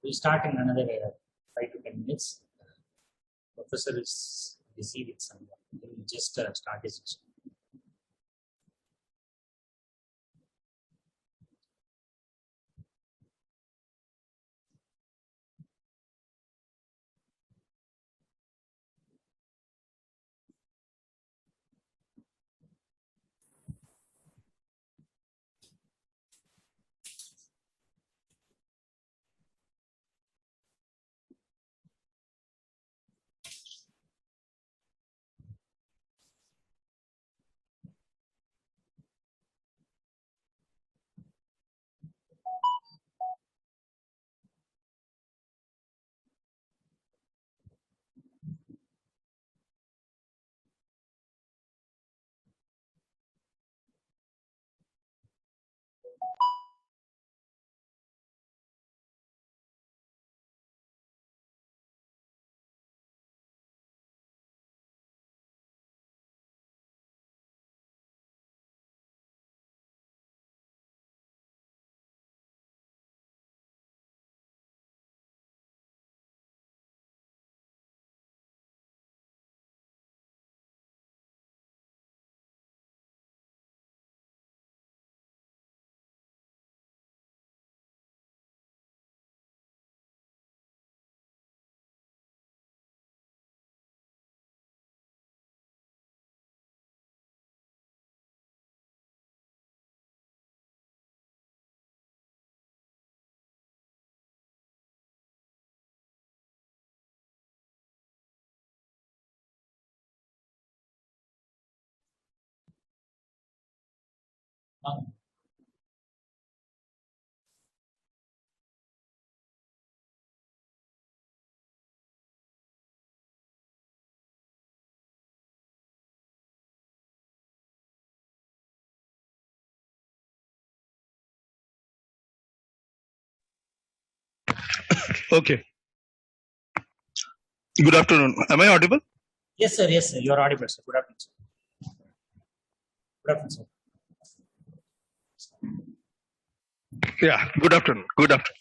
We'll start in another 5 to 10 minutes. Professor is busy with someone. We'll just start his session. Okay. Good afternoon. Am I audible? Yes, sir. Yes, sir. You are audible, sir. Good afternoon, sir. Good afternoon, sir. Yeah. Good afternoon. Good afternoon.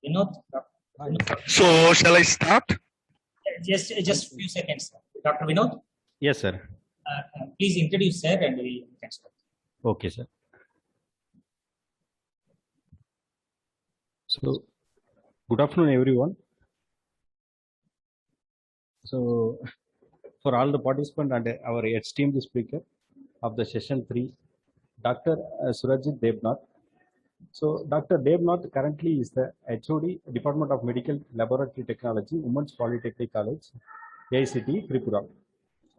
Vinod? So, shall I start? Just a few seconds, sir. Dr. Vinod? Yes, sir. Please introduce, sir, and we can start. Okay, sir. So, good afternoon, everyone. So, for all the participants and our esteemed speaker of the session 3, Dr. Surajit Debnath. So, Dr. Debnath currently is the HOD, Department of Medical Laboratory Technology, Women's Polytechnic College, AICT, Tripura,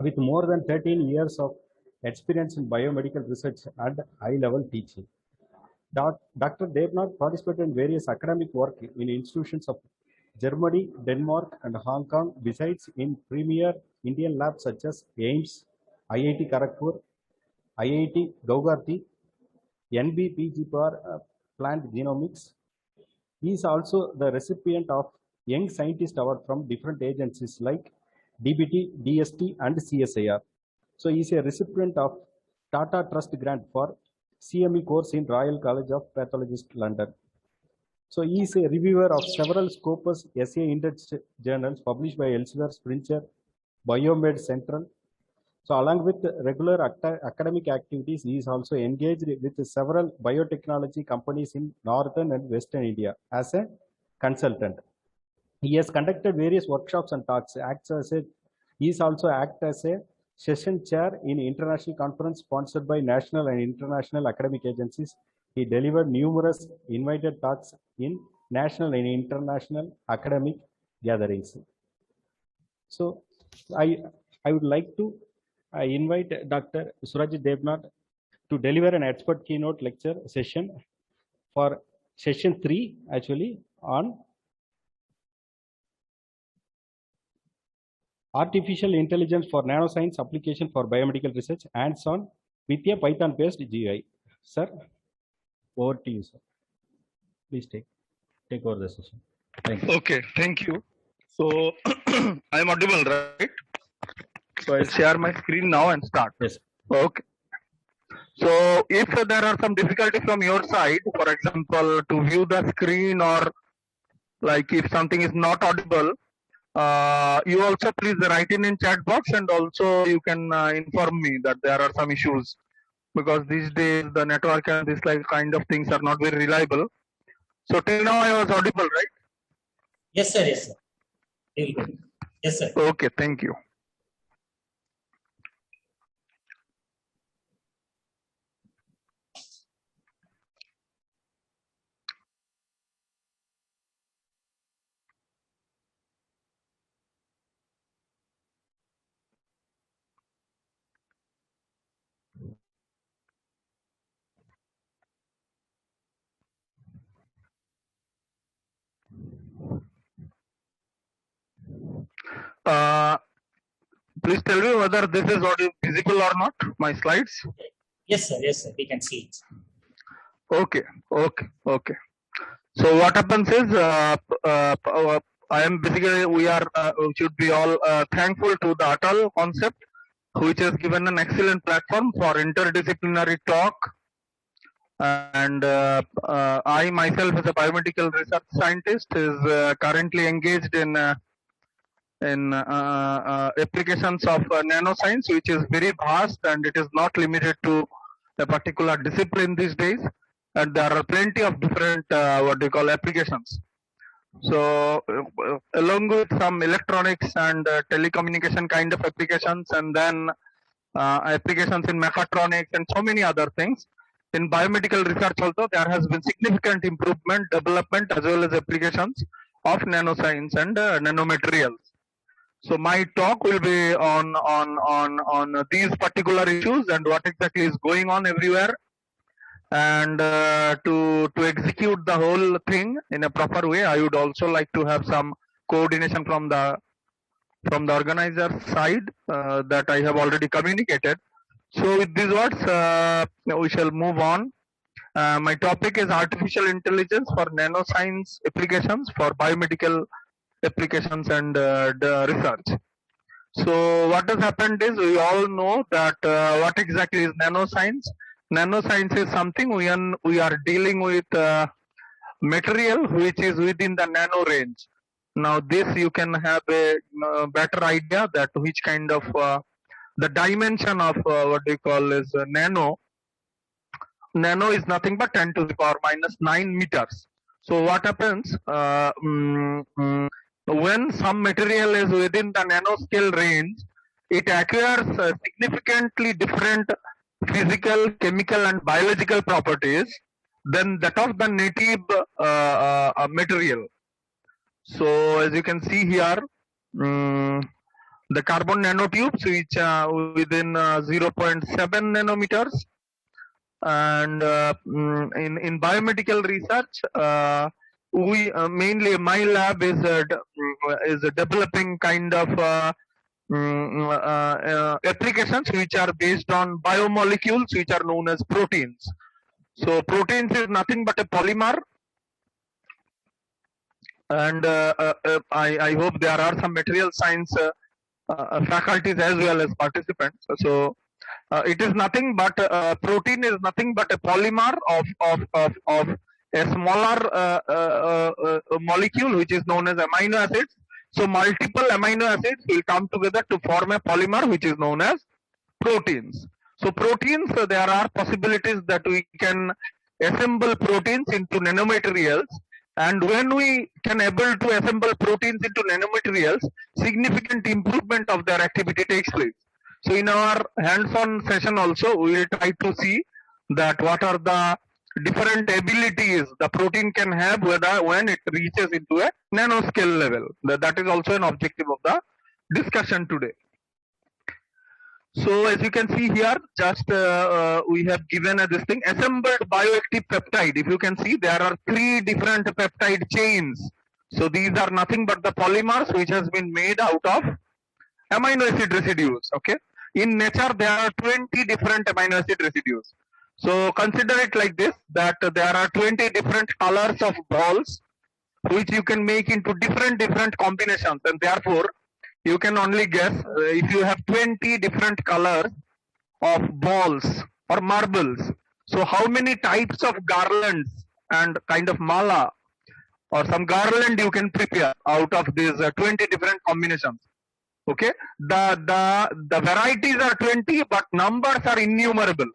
with more than 13 years of experience in biomedical research and high-level teaching. Dr. Debnath participated in various academic work in institutions of Germany, Denmark, and Hong Kong, besides in premier Indian labs such as AIIMS, IIT Kharagpur, IIT Gauhati, NBPG for Plant Genomics. He is also the recipient of Young Scientist Award from different agencies like DBT, DST, and CSIR. So he is a recipient of Tata Trust Grant for CME course in Royal College of Pathologists, London. So he is a reviewer of several Scopus SA Index journals published by Elsevier, Springer, Biomed Central. So along with regular academic activities, he is also engaged with several biotechnology companies in Northern and Western India as a consultant. He has conducted various workshops and talks. He is also act as a session chair in international conference sponsored by national and international academic agencies. He delivered numerous invited talks in national and international academic gatherings. So I would like to invite Dr. Surajit Debnath to deliver an expert keynote lecture session for session 3 actually on artificial intelligence for nanoscience application for biomedical research hands-on with a Python-based GUI. Sir, over to you, sir. Please take over the session. Thank you. Okay. Thank you. So, I am audible, right? So, I'll share my screen now and start. Yes. Okay. So if there are some difficulties from your side, for example, to view the screen, or like if something is not audible, you also please write in chat box, and also you can inform me that there are some issues, because these days the network and this like kind of things are not very reliable. So till now I was audible, right? Yes, sir. Yes, sir. Very good. Yes, sir. Okay, thank you. Uh, please tell me whether this is visible or not, my slides. Yes, sir. Yes, sir. We can see it. Okay, okay, okay. So what happens is, I am basically, we should be all thankful to the Atal concept, which has given an excellent platform for interdisciplinary talk. And I myself, as a biomedical research scientist, is currently engaged in applications of nanoscience, which is very vast, and it is not limited to a particular discipline these days. And there are plenty of different applications. So along with some electronics and telecommunication kind of applications, and then applications in mechatronics and so many other things, in biomedical research also there has been significant improvement, development, as well as applications of nanoscience and nanomaterials. So my talk will be on these particular issues and what exactly is going on everywhere, and to execute the whole thing in a proper way, I would also like to have some coordination from the organizer side that I have already communicated. So with these words, we shall move on. My topic is artificial intelligence for nanoscience applications, for biomedical applications and research. So what has happened is, we all know that what exactly is nanoscience. Nanoscience is something when we are dealing with material which is within the nano range. Now this you can have a better idea that which kind of the dimension of what we call is nano. Nano is nothing but 10 to the power minus 9 meters. So what happens when some material is within the nanoscale range, it acquires significantly different physical, chemical and biological properties than that of the native material. So as you can see here, the carbon nanotubes which are within 0.7 nanometers, and in biomedical research, we mainly my lab is developing kind of applications which are based on biomolecules which are known as proteins. So proteins is nothing but a polymer, and I hope there are some material science faculties as well as participants. So it is nothing but protein is nothing but a polymer of a smaller molecule which is known as amino acids. So multiple amino acids will come together to form a polymer which is known as proteins. So proteins, there are possibilities that we can assemble proteins into nanomaterials, and when we can able to assemble proteins into nanomaterials, significant improvement of their activity takes place. So in our hands-on session also, we will try to see that what are the different abilities the protein can have when it reaches into a nanoscale level. That is also an objective of the discussion today. So as you can see here, just we have given this thing, assembled bioactive peptide. If you can see, there are 3 different peptide chains. So these are nothing but the polymers which has been made out of amino acid residues. Okay, in nature there are 20 different amino acid residues. So consider it like this, that there are 20 different colors of balls which you can make into different combinations, and therefore you can only guess if you have 20 different colors of balls or marbles. So how many types of garlands and kind of mala or some garland you can prepare out of these 20 different combinations? Okay, the varieties are 20, but numbers are innumerable.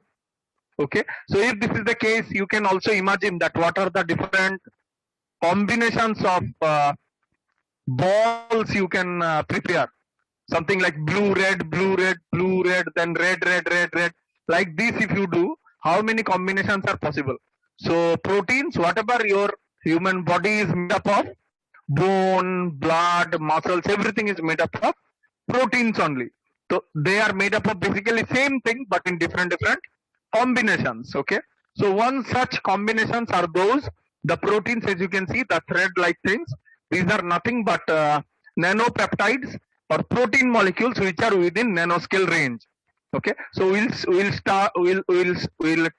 Okay, so if this is the case, you can also imagine that what are the different combinations of balls you can prepare. Something like blue, red, then red. Like this, if you do, how many combinations are possible? So proteins, whatever your human body is made up of, bone, blood, muscles, everything is made up of proteins only. So they are made up of basically same thing, but in different combinations. Okay. So one such combinations are those, the proteins, as you can see, the thread-like things. These are nothing but nanopeptides or protein molecules which are within nanoscale range. Okay, so we'll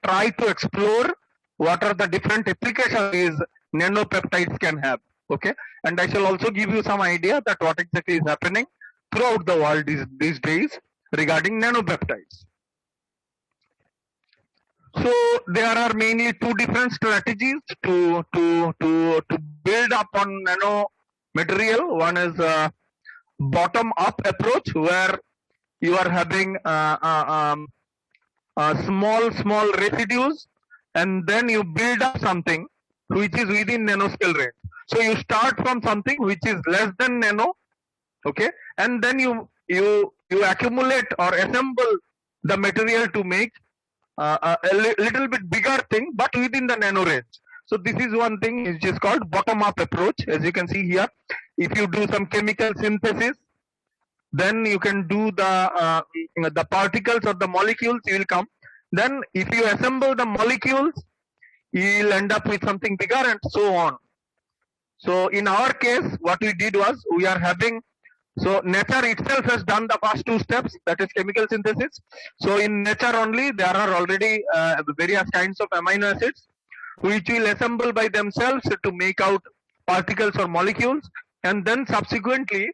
try to explore what are the different applications these nanopeptides can have. Okay, and I shall also give you some idea that what exactly is happening throughout the world these days regarding nanopeptides. So there are mainly two different strategies to build up on nano material. One is bottom up approach, where you are having small residues, and then you build up something which is within nanoscale range. So you start from something which is less than nano, okay, and then you accumulate or assemble the material to make a little bit bigger thing, but within the nano range. So this is one thing which is called bottom up approach. As you can see here, if you do some chemical synthesis, then you can do the particles or the molecules will come. Then if you assemble the molecules, you will end up with something bigger, and so on. So in our case, what we did was, we are having, so nature itself has done the first two steps, that is chemical synthesis. So in nature only, there are already various kinds of amino acids which will assemble by themselves to make out particles or molecules, and then subsequently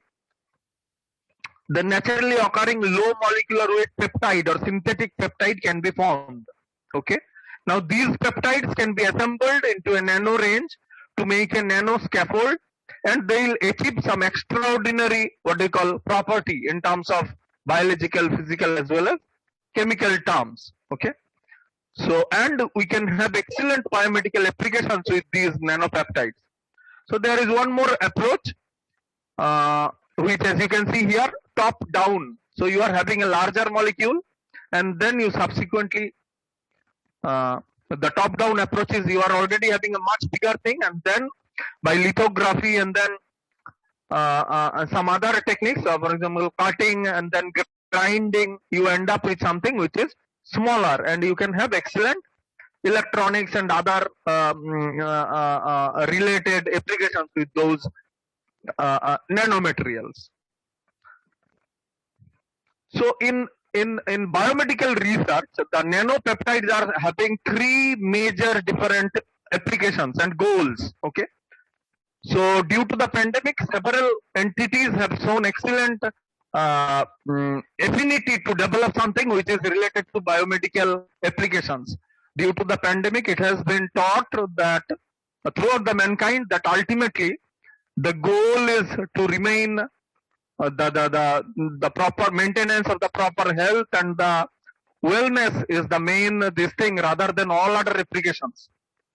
the naturally occurring low molecular weight peptide or synthetic peptide can be formed. Okay, now these peptides can be assembled into a nano range to make a nano scaffold, and they will achieve some extraordinary, what they call, property in terms of biological, physical, as well as chemical terms. Okay, so and we can have excellent biomedical applications with these nanopeptides. So there is one more approach, which, as you can see here, top down. So you are having a larger molecule, and then you subsequently the top down approach is, you are already having a much bigger thing, and then by lithography and then some other techniques, for example cutting and then grinding, you end up with something which is smaller, and you can have excellent electronics and other related applications with those nanomaterials. So in biomedical research, the nanopeptides are having three major different applications and goals. Okay, so due to the pandemic, several entities have shown excellent affinity to develop something which is related to biomedical applications. Due to the pandemic, it has been taught that throughout the mankind that ultimately the goal is to remain the proper maintenance of the proper health, and the wellness is the main this thing, rather than all other applications.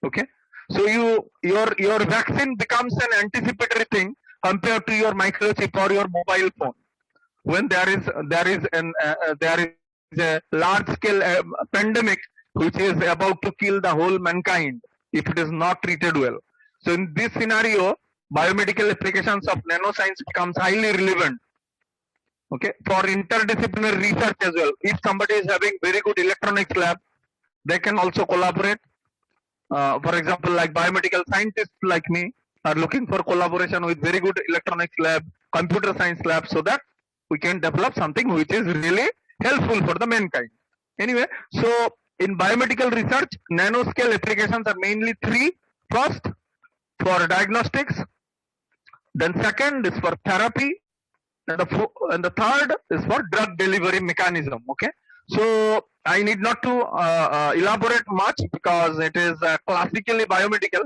Okay, so your vaccine becomes an anticipatory thing compared to your microchip or your mobile phone. When there is a large scale pandemic which is about to kill the whole mankind if it is not treated well. So in this scenario, biomedical applications of nanoscience becomes highly relevant. Okay, for interdisciplinary research as well. If somebody is having very good electronics lab, they can also collaborate. For example, like biomedical scientists like me are looking for collaboration with very good electronics lab, computer science lab, so that we can develop something which is really helpful for the mankind. Anyway, so in biomedical research, nanoscale applications are mainly three. First, for diagnostics, then second is for therapy, and the third is for drug delivery mechanism. Okay, so I need not to elaborate much because it is classically biomedical.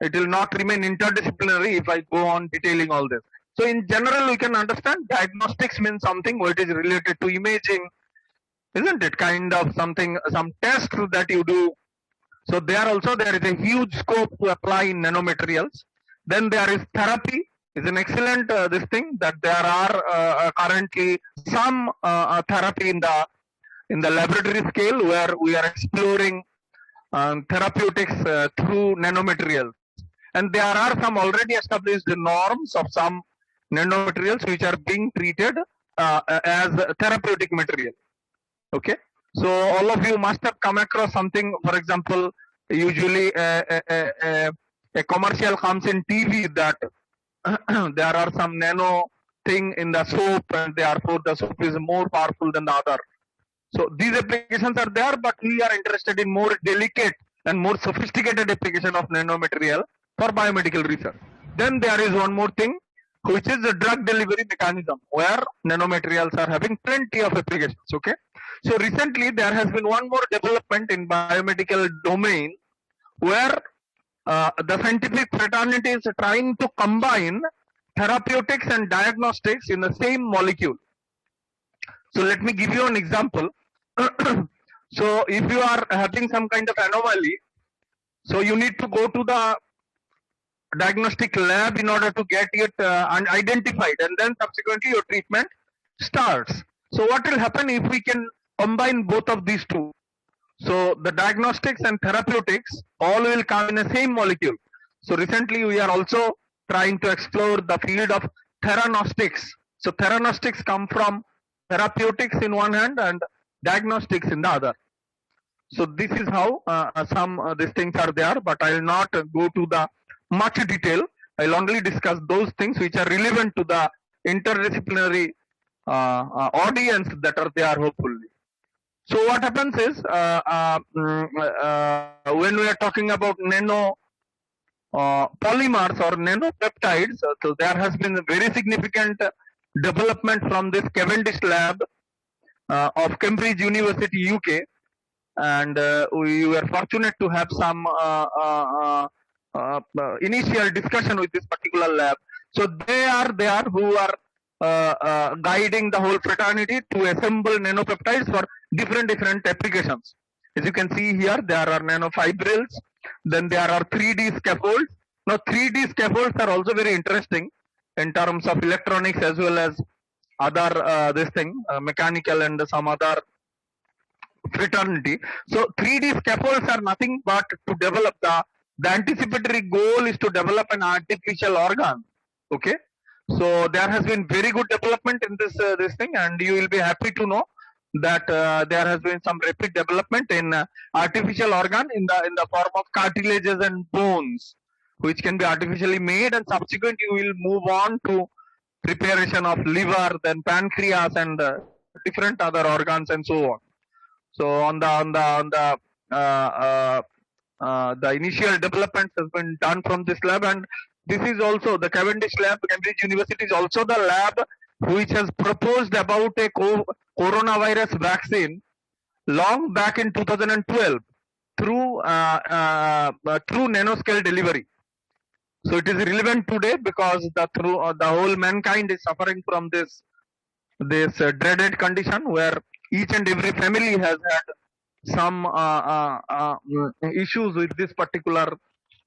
It will not remain interdisciplinary if I go on detailing all this. So in general, we can understand diagnostics means something what is related to imaging, isn't it? Kind of something, some test that you do. So there also there is a huge scope to apply in nanomaterials. Then there is therapy. Is an excellent this thing that there are currently some therapy in the laboratory scale where we are exploring therapeutics through nanomaterials. And there are some already established norms of some nanomaterials which are being treated as therapeutic material. Okay, so all of you must have come across something. For example, usually a commercial comes in TV that there are some nano thing in the soap, and therefore the soap is more powerful than the other. So these applications are there, but we are interested in more delicate and more sophisticated application of nanomaterial for biomedical research. Then there is one more thing, which is the drug delivery mechanism, where nanomaterials are having plenty of applications. Okay, so recently there has been one more development in biomedical domain where the scientific fraternity is trying to combine therapeutics and diagnostics in the same molecule. So let me give you an example. So if you are having some kind of anomaly, so you need to go to the diagnostic lab in order to get it identified, and then subsequently your treatment starts. So what will happen if we can combine both of these two? So the diagnostics and therapeutics all will come in the same molecule. So recently we are also trying to explore the field of theranostics. So theranostics come from therapeutics in one hand and diagnostics in the other. So this is how some these things are there, but I will not go to the much detail. I will only discuss those things which are relevant to the interdisciplinary audience that are there, hopefully. So what happens is when we are talking about nano polymers or nanopeptides, so there has been a very significant development from this Cavendish lab of Cambridge University, UK, and we were fortunate to have some initial discussion with this particular lab. So they are there who are guiding the whole fraternity to assemble nanopeptides for different applications. As you can see here, there are nanofibrils, then there are 3D scaffolds. Now 3D scaffolds are also very interesting in terms of electronics as well as other mechanical and some other fraternity. So 3D scaffolds are nothing but to develop the anticipatory goal is to develop an artificial organ. Okay, so there has been very good development in this thing, and you will be happy to know that there has been some rapid development in artificial organ in the form of cartilages and bones, which can be artificially made, and subsequently you will move on to preparation of liver, then pancreas, and different other organs and so on. So on the initial development has been done from this lab, and this is also the Cavendish lab. Cambridge University is also the lab which has proposed about a coronavirus vaccine long back in 2012 through nanoscale delivery. So it is relevant today because the whole mankind is suffering from this dreaded condition where each and every family has had some issues with this particular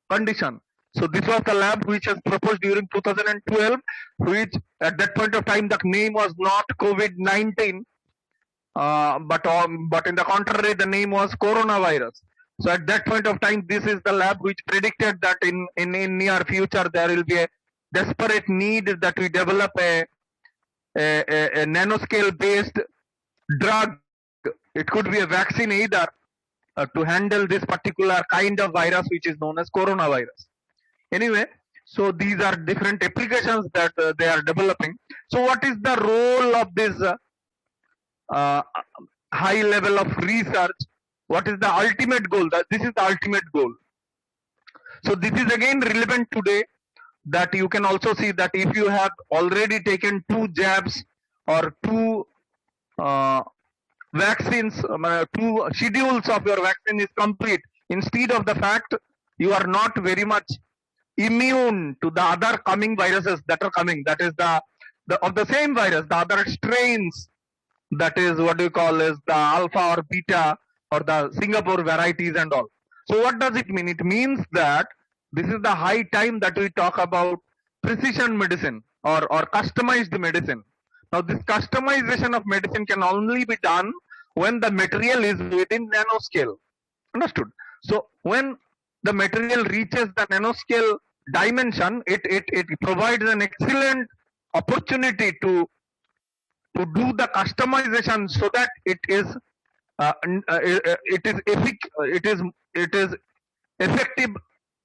condition. So this was the lab which was proposed during 2012, which at that point of time the name was not COVID-19, but in the contrary the name was coronavirus. So at that point of time, this is the lab which predicted that in near future there will be a desperate need that we develop a nanoscale based drug. It could be a vaccine either to handle this particular kind of virus which is known as coronavirus. Anyway, so these are different applications that they are developing. So what is the role of this high level of research? What is the ultimate goal? This is the ultimate goal. So this is again relevant today, that you can also see that if you have already taken 2 jabs or 2 vaccines, two schedules of your vaccine is complete, instead of the fact you are not very much immune to the other coming viruses that are coming, that is the of the same virus, the other strains, that is what you call as the alpha or beta or the Singapore varieties and all. So what does it mean? It means that this is the high time that we talk about precision medicine or customized medicine. Now this customization of medicine can only be done when the material is within nanoscale. Understood? So when the material reaches the nanoscale dimension, it provides an excellent opportunity to do the customization so that it is effective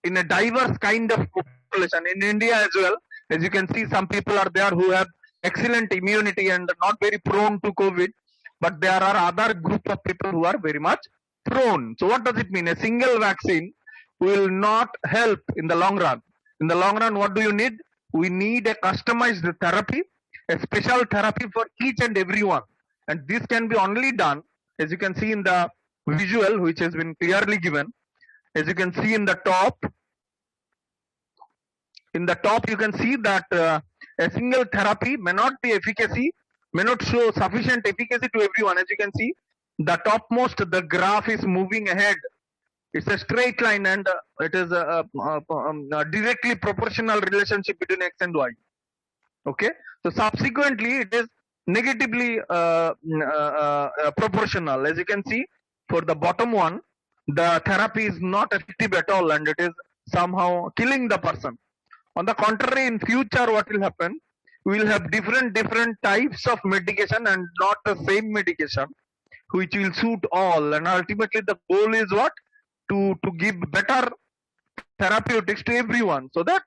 in a diverse kind of population. In India as well, as you can see, some people are there who have excellent immunity and not very prone to COVID, but there are other group of people who are very much prone. So what does it mean? A single vaccine will not help in the long run. In the long run, what do you need? We need a customized therapy, a special therapy for each and every one. And this can be only done, as you can see in the visual, which has been clearly given. As you can see in the top, you can see that a single therapy may not be efficacy, may not show sufficient efficacy to everyone. As you can see, the topmost, the graph is moving ahead. It's a straight line, and it is a directly proportional relationship between X and Y. Okay, so subsequently it is negatively proportional. As you can see, for the bottom one, the therapy is not effective at all, and it is somehow killing the person. On the contrary, in future, what will happen? We will have different types of medication and not the same medication, which will suit all. And ultimately, the goal is what? To give better therapeutics to everyone, so that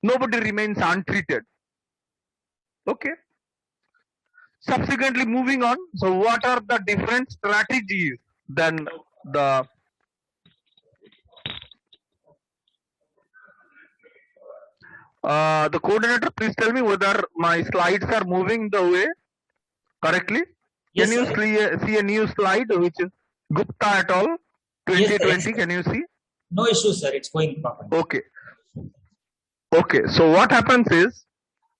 nobody remains untreated. Okay. Subsequently, moving on. So, what are the different strategies? Then the coordinator, please tell me whether my slides are moving the way correctly. Yes, Can you see a new slide which is Gupta et al. 2020? Yes, can you see? No issue, sir. It's going properly. Okay. Okay. So what happens is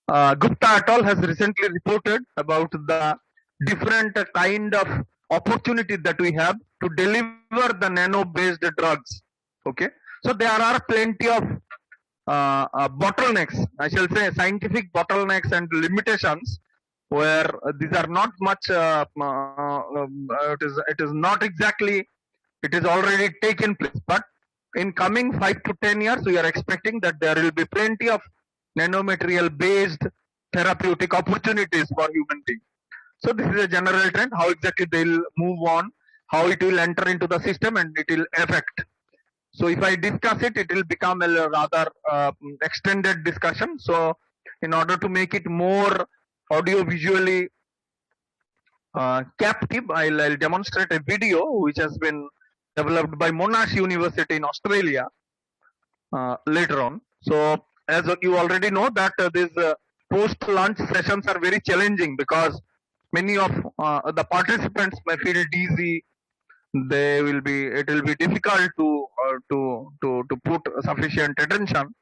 Gupta et al. Has recently reported about the different kind of opportunity that we have to deliver the nano-based drugs. Okay. So there are plenty of bottlenecks, I shall say scientific bottlenecks and limitations, where these are not much, it is not exactly, it is already taken place, but in coming 5 to 10 years, we are expecting that there will be plenty of nanomaterial based therapeutic opportunities for human beings. So this is a general trend, how exactly they will move on, how it will enter into the system and it will affect. So if I discuss it, it will become a rather extended discussion. So in order to make it more audio visually captive, I'll demonstrate a video which has been developed by Monash University in Australia later on. So as you already know that these post-lunch sessions are very challenging because many of the participants may feel dizzy. It will be difficult to put sufficient attention.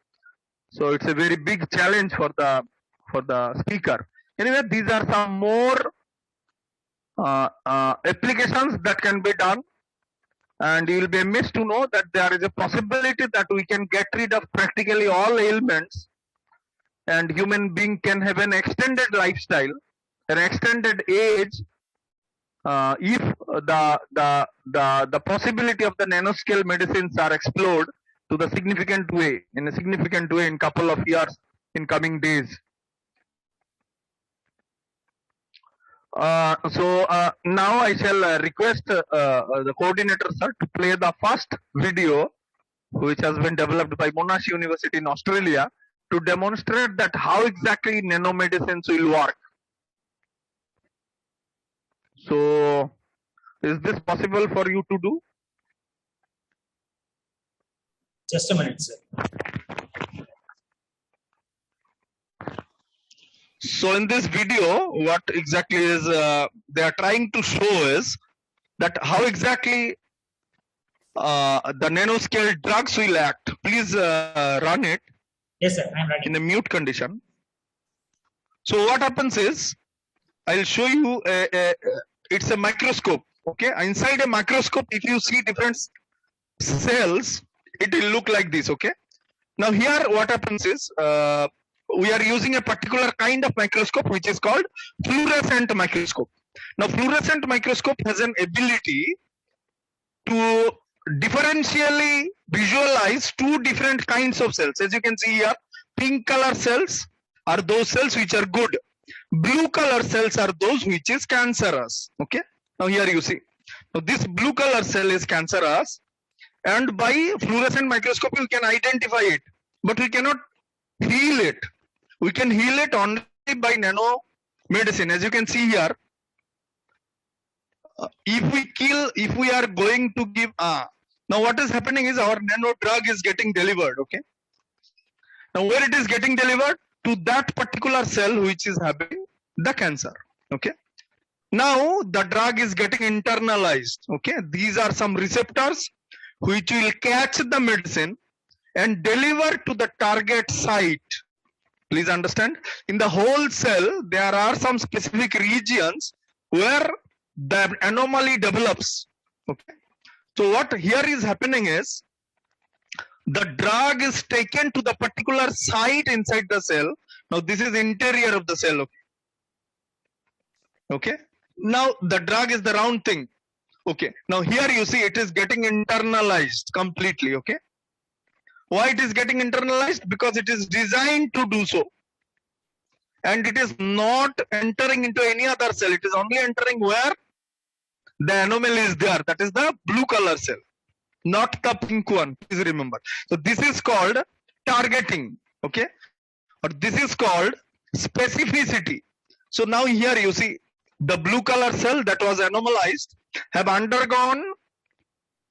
So it's a very big challenge for the speaker. Anyway, these are some more applications that can be done, and you will be amazed to know that there is a possibility that we can get rid of practically all ailments, and human being can have an extended lifestyle, an extended age, if the possibility of the nanoscale medicines are explored in a significant way in couple of years, in coming days. So now I shall request the coordinator sir to play the first video which has been developed by Monash University in Australia to demonstrate that how exactly nanomedicines will work. So is this possible for you to do? Just a minute, sir. So in this video, what exactly is they are trying to show is that how exactly the nanoscale drugs will act. Please run it Yes, sir. I'm running. in a mute condition. So what happens is, I'll show you it's a microscope. Okay, inside a microscope, if you see different cells, it will look like this. Okay, now here what happens is we are using a particular kind of microscope which is called fluorescent microscope. Now fluorescent microscope has an ability to differentially visualize two different kinds of cells. As you can see here, pink color cells are those cells which are good. Blue color cells are those which is cancerous. Okay, now here you see, now this blue color cell is cancerous, and by fluorescent microscope you can identify it, but we cannot heal it. We can heal it only by nanomedicine. As you can see here, if we are going to give now what is happening is our nano drug is getting delivered. Okay, now where it is getting delivered? To that particular cell which is having the cancer. Okay, now the drug is getting internalized. Okay, these are some receptors which will catch the medicine and deliver to the target site. Please understand, in the whole cell there are some specific regions where the anomaly develops. Okay, so what here is happening is, the drug is taken to the particular site inside the cell. Now this is interior of the cell. Okay, okay, now the drug is the round thing. Okay, now here you see it is getting internalized completely. Okay, why it is getting internalized? Because it is designed to do so, and it is not entering into any other cell. It is only entering where the anomaly is there, that is the blue color cell, not the pink one. Please remember. So this is called targeting. Okay, or this is called specificity. So now here you see the blue color cell that was anomalized have undergone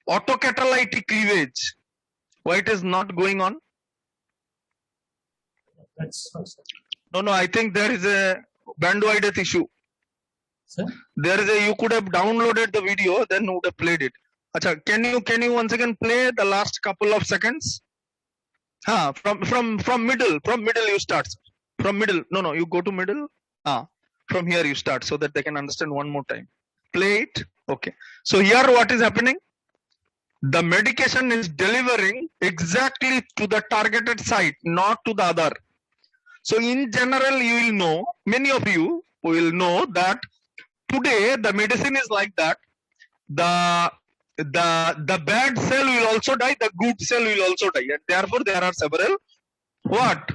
autocatalytic cleavage. Why it is not going on? That's all, sir. No, I think there is a bandwidth issue. Sir? There is a, you could have downloaded the video, then would have played it. Acha, can you once again play the last couple of seconds? From middle you start. From middle. No, you go to middle. From here you start so that they can understand one more time. Play it. Okay. So here what is happening? The medication is delivering exactly to the targeted site, not to the other. So in general, you will know, many of you will know that today the medicine is like that. The bad cell will also die, the good cell will also die, and therefore there are several what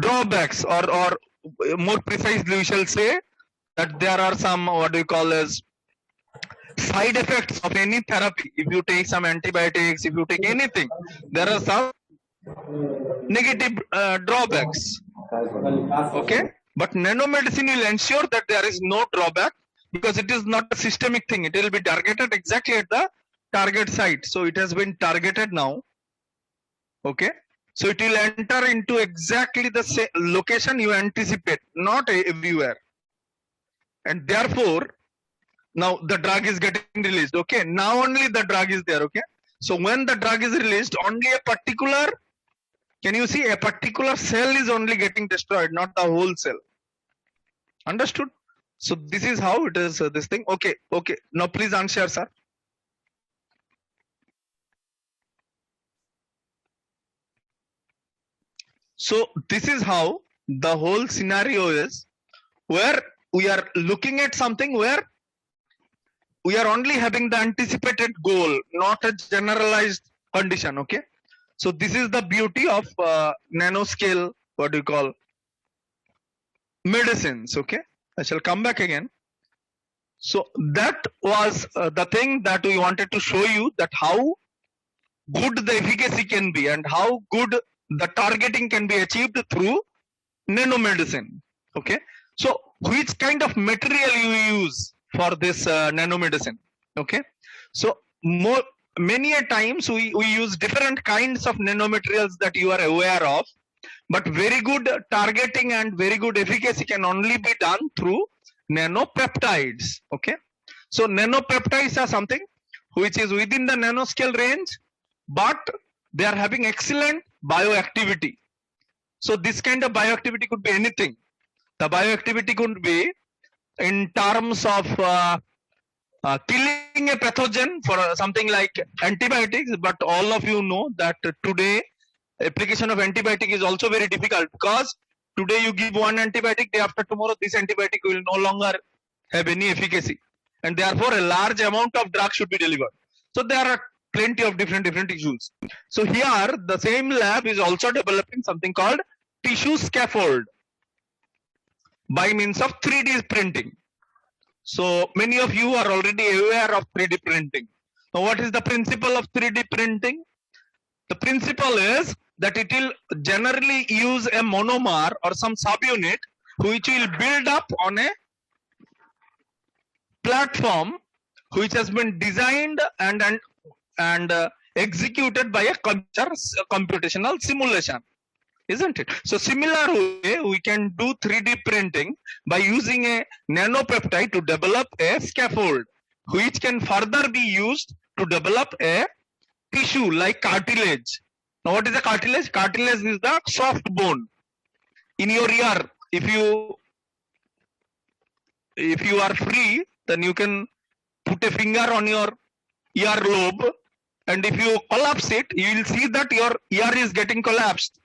drawbacks, or more precisely we shall say that there are some what we call as side effects of any therapy. If you take some antibiotics, if you take anything, there are some negative drawbacks. Okay, but nanomedicine will ensure that there is no drawback, because it is not a systemic thing. It will be targeted exactly at the target site. So it has been targeted now. Okay, so it will enter into exactly the same location you anticipate, not everywhere, and therefore now the drug is getting released. Okay, now only the drug is there. Okay, so when the drug is released, only a particular, can you see, a particular cell is only getting destroyed, not the whole cell. Understood? So this is how it is, this thing. Okay, now please unshare, sir. So this is how the whole scenario is, where we are looking at something where we are only having the anticipated goal, not a generalized condition. Okay, so this is the beauty of nanoscale, what do you call, medicines. Okay, I shall come back again. So that was the thing that we wanted to show you, that how good the efficacy can be and how good the targeting can be achieved through nanomedicine. Okay, so which kind of material you use for this nanomedicine? Okay, so many a times we use different kinds of nanomaterials that you are aware of, but very good targeting and very good efficacy can only be done through nanopeptides. Okay, So nanopeptides are something which is within the nanoscale range, but they are having excellent bioactivity. So this kind of bioactivity could be anything. The bioactivity could be in terms of killing a pathogen for something like antibiotics, but all of you know that today application of antibiotic is also very difficult, because today you give one antibiotic, day after tomorrow this antibiotic will no longer have any efficacy, and therefore a large amount of drug should be delivered. So there are plenty of different issues. So here the same lab is also developing something called tissue scaffold by means of 3D printing. So many of you are already aware of 3D printing. Now what is the principle of 3D printing? The principle is that it will generally use a monomer or some subunit which will build up on a platform which has been designed and executed by a computational simulation, isn't it? So similar way we can do 3D printing by using a nanopeptide to develop a scaffold which can further be used to develop a tissue like cartilage. Now what is a cartilage? Cartilage is the soft bone in your ear. If you are free, then you can put a finger on your earlobe, and if you collapse it, you will see that your ear is getting collapsed.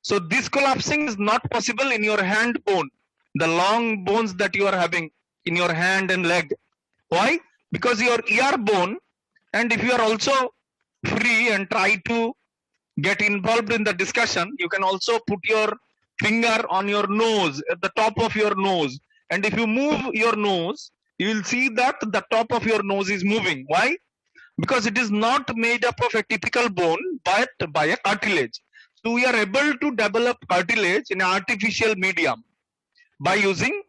So this collapsing is not possible in your hand bone, the long bones that you are having in your hand and leg. Why? Because your ear bone, and if you are also free and try to get involved in the discussion, you can also put your finger on your nose, at the top of your nose, and if you move your nose, you will see that the top of your nose is moving. Why? Because it is not made up of a typical bone but by a cartilage. So we are able to develop cartilage in an artificial medium by using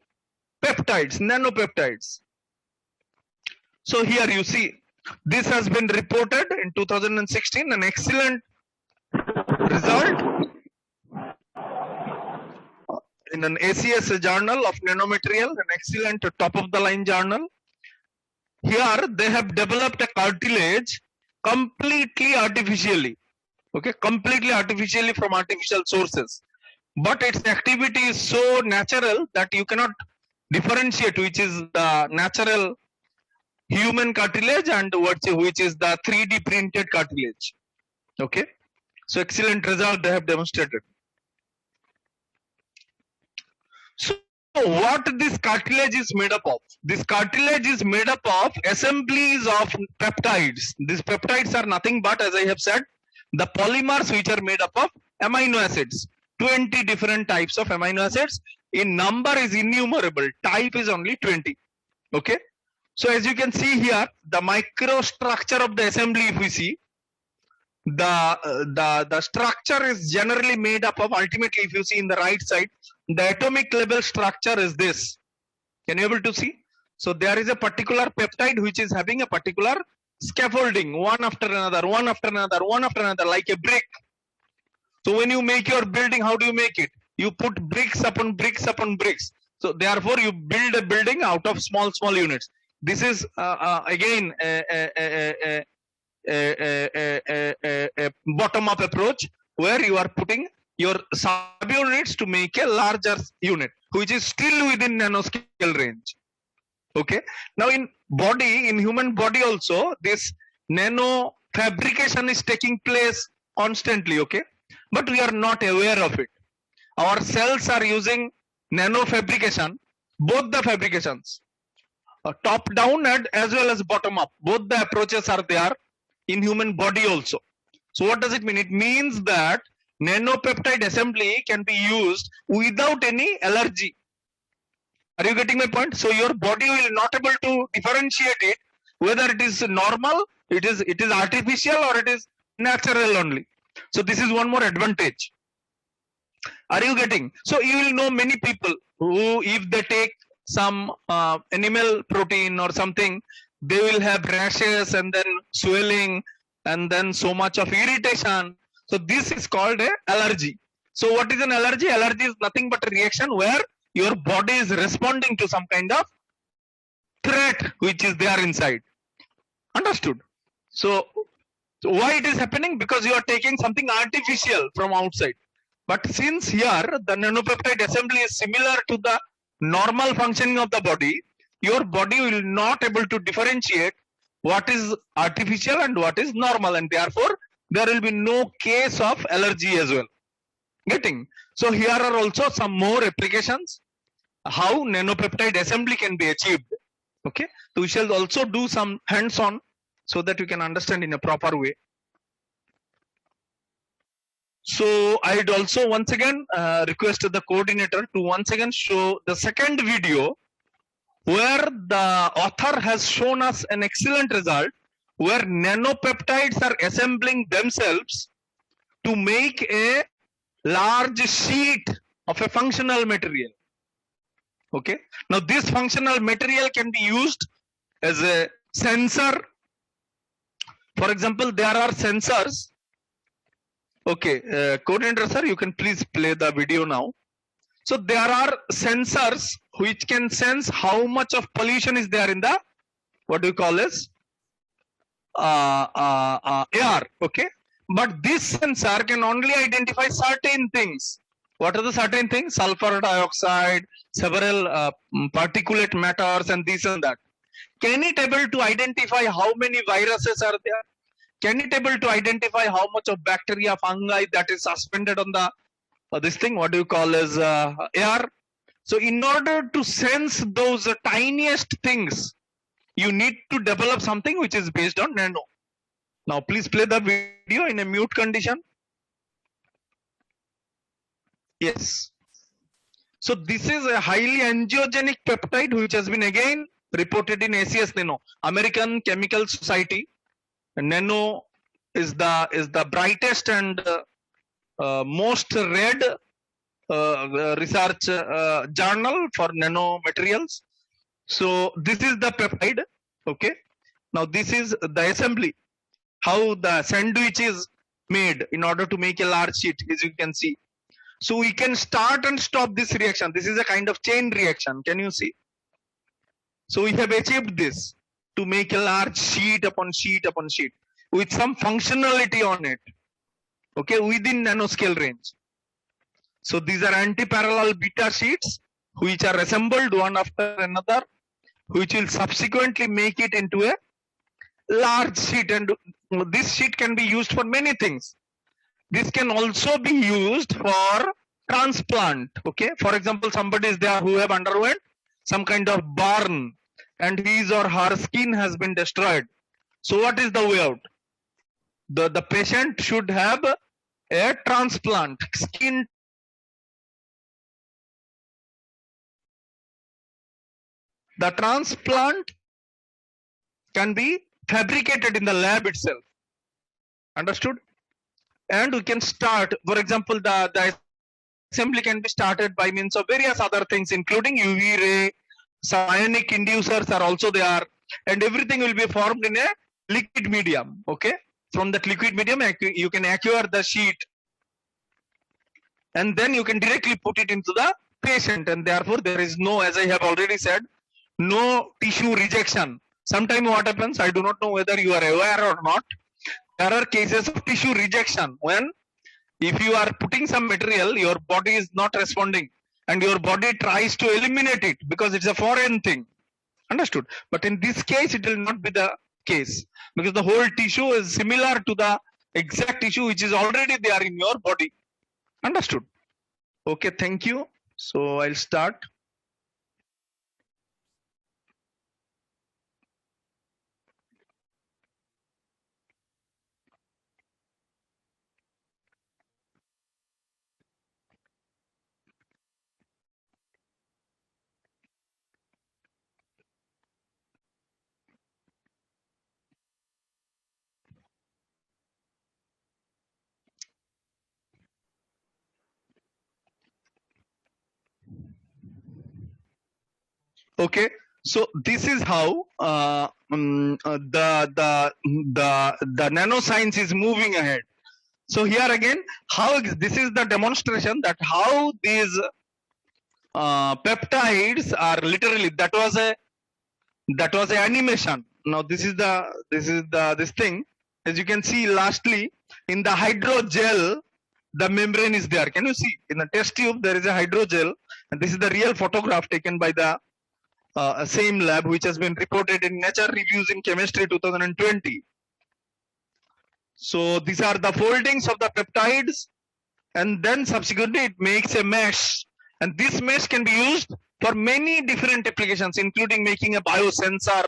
peptides, nanopeptides. So here you see, this has been reported in 2016, an excellent result in an ACS journal of nanomaterial, an excellent top of the line journal. Here they have developed a cartilage completely artificially, okay, completely artificially from artificial sources, but its activity is so natural that you cannot differentiate which is the natural human cartilage and which is the 3D printed cartilage. Okay, so excellent result they have demonstrated. So what this cartilage is made up of? This cartilage is made up of assemblies of peptides. These peptides are nothing but, as I have said, the polymers which are made up of amino acids. 20 different types of amino acids. In number is innumerable. Type is only 20. Okay. So as you can see here, the microstructure of the assembly, if we see, the structure is generally made up of, ultimately if you see in the right side, the atomic level structure is this. Can you able to see? So there is a particular peptide which is having a particular scaffolding, one after another, one after another, one after another, like a brick. So when you make your building, how do you make it? You put bricks upon bricks upon bricks. So therefore you build a building out of small units. This is again a bottom-up approach where you are putting your subunits to make a larger unit, which is still within nanoscale range. Okay. Now in body, in human body also, this nano fabrication is taking place constantly. Okay, but we are not aware of it. Our cells are using nano fabrication, both the fabrications, top down and as well as bottom up. Both the approaches are there in human body also. So what does it mean? It means that nanopeptide assembly can be used without any allergy. Are you getting my point? So your body will not able to differentiate it whether it is normal, it is artificial, or it is natural only. So this is one more advantage. Are you getting? So you will know many people who, if they take some animal protein or something, they will have rashes and then swelling and then so much of irritation. So this is called a allergy. So what is an allergy? Allergy is nothing but a reaction where your body is responding to some kind of threat which is there inside. Understood? So why it is happening? Because you are taking something artificial from outside. But since here the nanopeptide assembly is similar to the normal functioning of the body, your body will not able to differentiate what is artificial and what is normal, and therefore there will be no case of allergy as well. Getting? So here are also some more applications how nanopeptide assembly can be achieved. Okay, so we shall also do some hands-on so that you can understand in a proper way. So I'd also once again request the coordinator to once again show the second video where the author has shown us an excellent result where nanopeptides are assembling themselves to make a large sheet of a functional material. Okay, now this functional material can be used as a sensor. For example, there are sensors. Okay, coordinator sir, you can please play the video now. So there are sensors which can sense how much of pollution is there in the, what do you call this, air. Okay, but this sensor can only identify certain things. What are the certain things? Sulfur dioxide, several particulate matters, and this and that. Can it able to identify how many viruses are there? Can it able to identify how much of bacteria, fungi that is suspended on the this thing, what do you call as air? So in order to sense those tiniest things, you need to develop something which is based on nano. Now please play the video in a mute condition. Yes. So this is a highly angiogenic peptide which has been again reported in ACS Nano, American Chemical Society. Nano is the brightest and most read research journal for nano materials. So this is the peptide. Okay, now this is the assembly, how the sandwich is made in order to make a large sheet, as you can see. So we can start and stop this reaction. This is a kind of chain reaction. Can you see? So we have achieved this to make a large sheet upon sheet upon sheet with some functionality on it. Okay, within nanoscale range. So these are anti-parallel beta sheets which are assembled one after another, which will subsequently make it into a large sheet, and this sheet can be used for many things. This can also be used for transplant. Okay, for example, somebody is there who have underwent some kind of burn and his or her skin has been destroyed. So what is the way out? The patient should have a transplant, skin. The transplant can be fabricated in the lab itself. Understood? And we can start, for example, the assembly can be started by means of various other things, including UV ray, some ionic inducers are also there, and everything will be formed in a liquid medium. Okay, from that liquid medium you can acquire the sheet and then you can directly put it into the patient, and therefore there is no, as I have already said, no tissue rejection. Sometimes what happens, I do not know whether you are aware or not, there are cases of tissue rejection when if you are putting some material, your body is not responding and your body tries to eliminate it because it's a foreign thing. Understood? But in this case it will not be the case because the whole tissue is similar to the exact tissue which is already there in your body. Understood? Okay, thank you. So I'll start. Okay, so this is how the nanoscience is moving ahead. So here again, how this is the demonstration that how these peptides are literally, that was a That was the animation. Now this is this thing. As you can see, lastly, in the hydrogel, the membrane is there. Can you see? In the test tube, there is a hydrogel, and this is the real photograph taken by the same lab, which has been reported in Nature Reviews in Chemistry 2020. So these are the foldings of the peptides, and then subsequently it makes a mesh, and this mesh can be used for many different applications, including making a biosensor,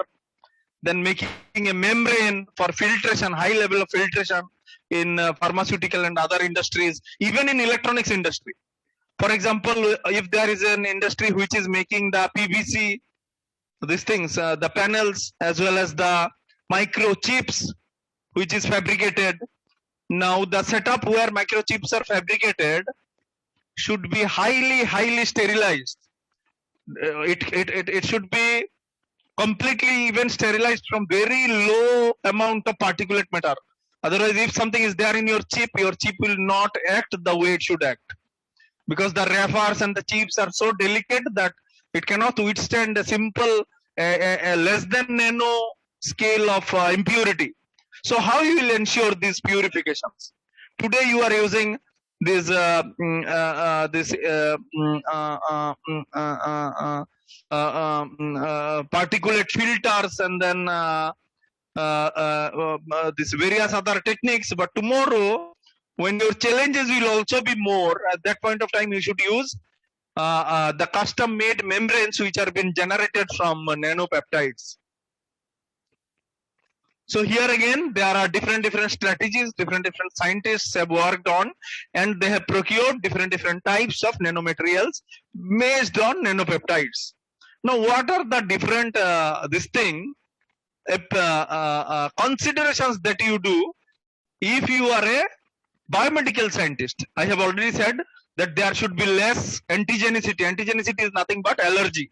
then making a membrane for filtration, high level of filtration in pharmaceutical and other industries, even in electronics industry. For example, if there is an industry which is making the PVC, these things, the panels, as well as the microchips, which is fabricated. Now the setup where microchips are fabricated should be highly sterilized. It should be completely even sterilized from very low amount of particulate matter. Otherwise, if something is there in your chip will not act the way it should act, because the wafers and the chips are so delicate that it cannot withstand a simple less than nano scale of impurity. So how you will ensure these purifications? Today you are using this particulate filters, and then these various other techniques. But tomorrow, when your challenges will also be more, at that point of time you should use the custom made membranes which are been generated from nanopeptides. So here again, there are different strategies, different scientists have worked on, and they have procured different types of nanomaterials based on nanopeptides. Now, what are the different considerations that you do if you are a biomedical scientist? I have already said that there should be less antigenicity. Antigenicity is nothing but allergy.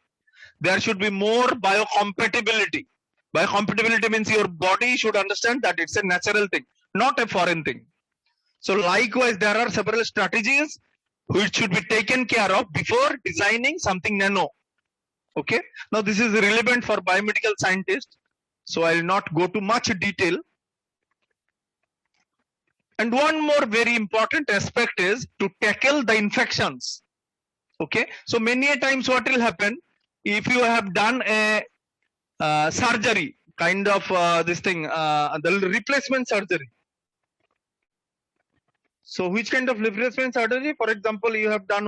There should be more biocompatibility. Biocompatibility means your body should understand that it's a natural thing, not a foreign thing. So likewise, there are several strategies which should be taken care of before designing something nano. Okay. Now this is relevant for biomedical scientists, so I will not go to much detail. And one more very important aspect is to tackle the infections. Okay. So many a times what will happen, if you have done a surgery, kind of the replacement surgery. So which kind of replacement surgery? For example, you have done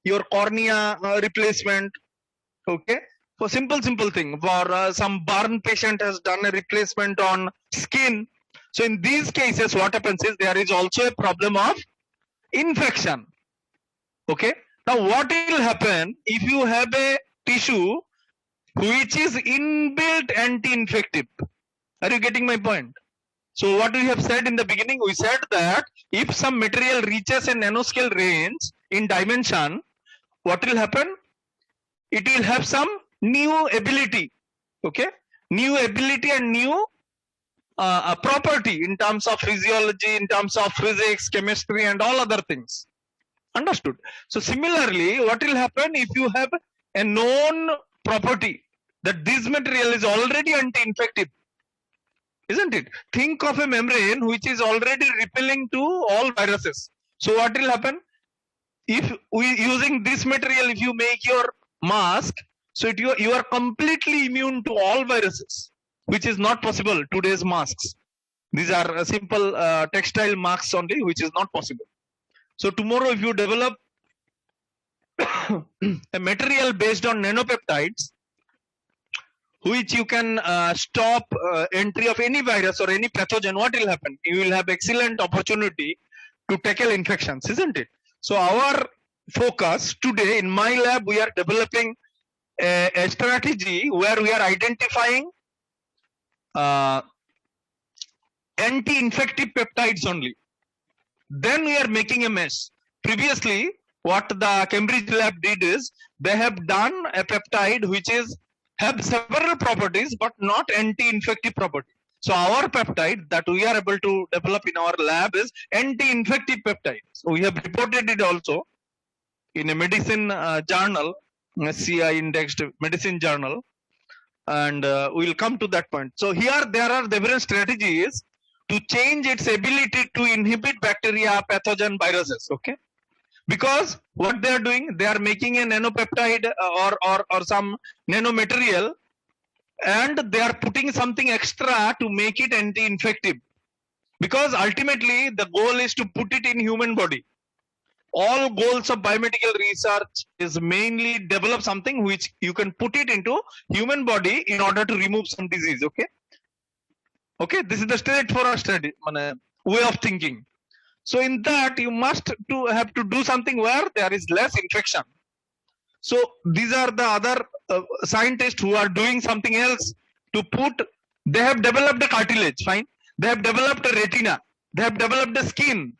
your cornea replacement. Okay. For simple thing. For some burn patient has done a replacement on skin. So in these cases, what happens is there is also a problem of infection. Okay. Now what will happen if you have a tissue which is inbuilt anti-infective? Are you getting my point? So what we have said in the beginning, we said that if some material reaches a nanoscale range in dimension, what will happen? It will have some new ability. Okay. New ability and new property in terms of physiology, in terms of physics, chemistry, and all other things. Understood? So similarly, what will happen if you have a known property that this material is already anti-infective, isn't it? Think of a membrane which is already repelling to all viruses. So what will happen? If using this material, if you make your mask, so you are completely immune to all viruses, which is not possible today's masks. These are simple textile masks only, which is not possible. So tomorrow, if you develop a material based on nanopeptides, which you can stop entry of any virus or any pathogen, what will happen? You will have excellent opportunity to tackle infections, isn't it? So our focus today in my lab, we are developing a strategy where we are identifying anti-infective peptides only. Then we are making a mesh. Previously, what the Cambridge lab did is they have done a peptide which have several properties but not anti-infective property. So our peptide that we are able to develop in our lab is anti-infective peptide. So we have reported it also in a medicine journal, a CI indexed medicine journal. and we'll come to that point. So here there are different strategies to change its ability to inhibit bacteria, pathogen, viruses. Okay, because what they are doing, they are making a nanopeptide or some nanomaterial, and they are putting something extra to make it anti-infective. Because ultimately the goal is to put it in human body. All goals of biomedical research is mainly develop something which you can put it into human body in order to remove some disease. Okay, this is the straightforward study way of thinking. So in that you must have to do something where there is less infection. So these are the other scientists who are doing something else to put. They have developed a cartilage, fine. They have developed a retina. They have developed a skin.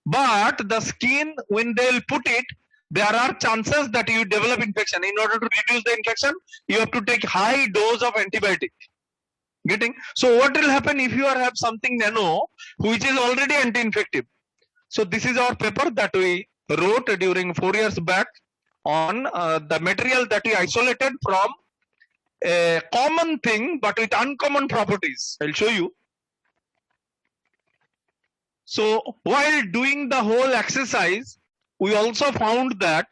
But the skin, when they will put it, there are chances that you develop infection. In order to reduce the infection, you have to take high dose of antibiotic. Getting? So what will happen if you have something nano which is already anti-infective? So this is our paper that we wrote during 4 years back on the material that we isolated from a common thing but with uncommon properties. I'll show you. So while doing the whole exercise, we also found that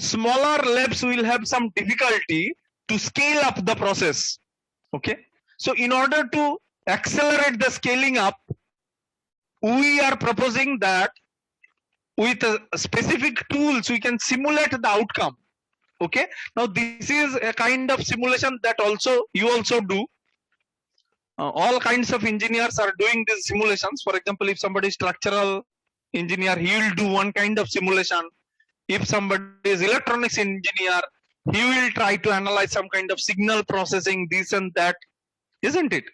smaller labs will have some difficulty to scale up the process. Okay, so in order to accelerate the scaling up, we are proposing that with specific tools we can simulate the outcome. Okay, now this is a kind of simulation that also you also do. All kinds of engineers are doing these simulations. For example, if somebody is structural engineer, he will do one kind of simulation. If somebody is electronics engineer, he will try to analyze some kind of signal processing, this and that, isn't it?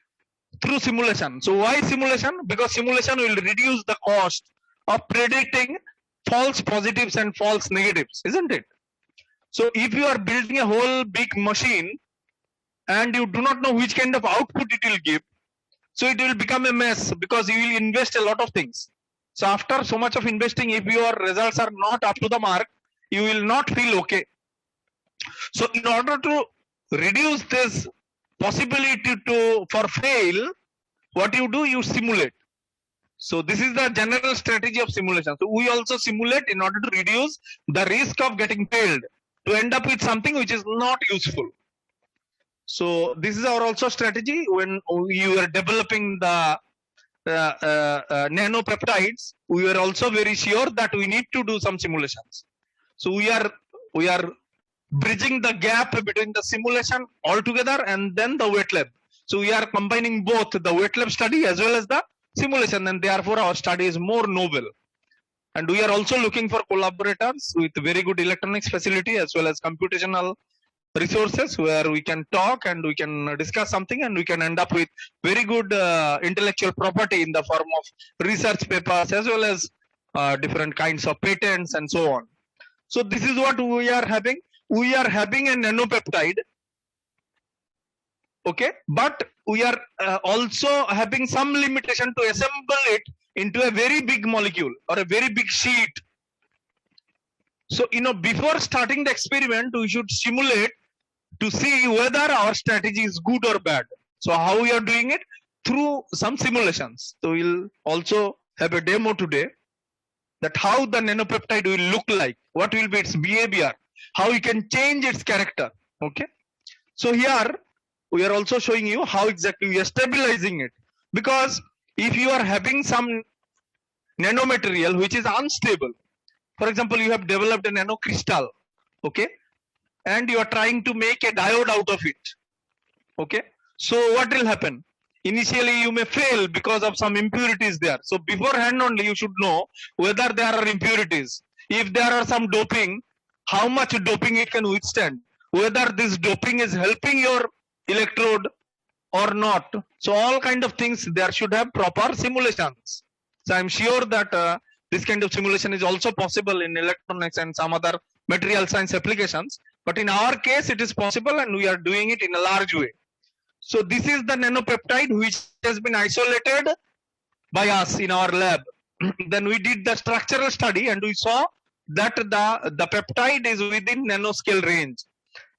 Through simulation. So why simulation? Because simulation will reduce the cost of predicting false positives and false negatives, isn't it? So if you are building a whole big machine and you do not know which kind of output it will give, so it will become a mess because you will invest a lot of things. So after so much of investing, if your results are not up to the mark, you will not feel okay. So in order to reduce this possibility for fail, what you do, you simulate. So this is the general strategy of simulation. So we also simulate in order to reduce the risk of getting failed, to end up with something which is not useful. So this is our also strategy when you are developing the nanopeptides. We are also very sure that we need to do some simulations. So we are bridging the gap between the simulation altogether and then the wet lab. So we are combining both the wet lab study as well as the simulation, and therefore our study is more novel. And we are also looking for collaborators with very good electronics facility as well as computational resources where we can talk and we can discuss something and we can end up with very good intellectual property in the form of research papers as well as different kinds of patents and so on. So this is what we are having. We are having a nanopeptide, okay, but we are also having some limitation to assemble it into a very big molecule or a very big sheet. So before starting the experiment, we should simulate to see whether our strategy is good or bad. So how we are doing it? Through some simulations. So we'll also have a demo today that how the nanopeptide will look like, what will be its behavior, how we can change its character. Okay, so here we are also showing you how exactly we are stabilizing it, because if you are having some nanomaterial which is unstable, for example, you have developed a nanocrystal, okay, and you are trying to make a diode out of it, okay, so what will happen? Initially you may fail because of some impurities there. So beforehand only you should know whether there are impurities. If there are some doping, how much doping it can withstand, whether this doping is helping your electrode or not. So all kind of things there should have proper simulations. So I'm sure that this kind of simulation is also possible in electronics and some other material science applications, but in our case it is possible and we are doing it in a large way. So this is the nanopeptide which has been isolated by us in our lab. Then we did the structural study and we saw that the peptide is within nanoscale range.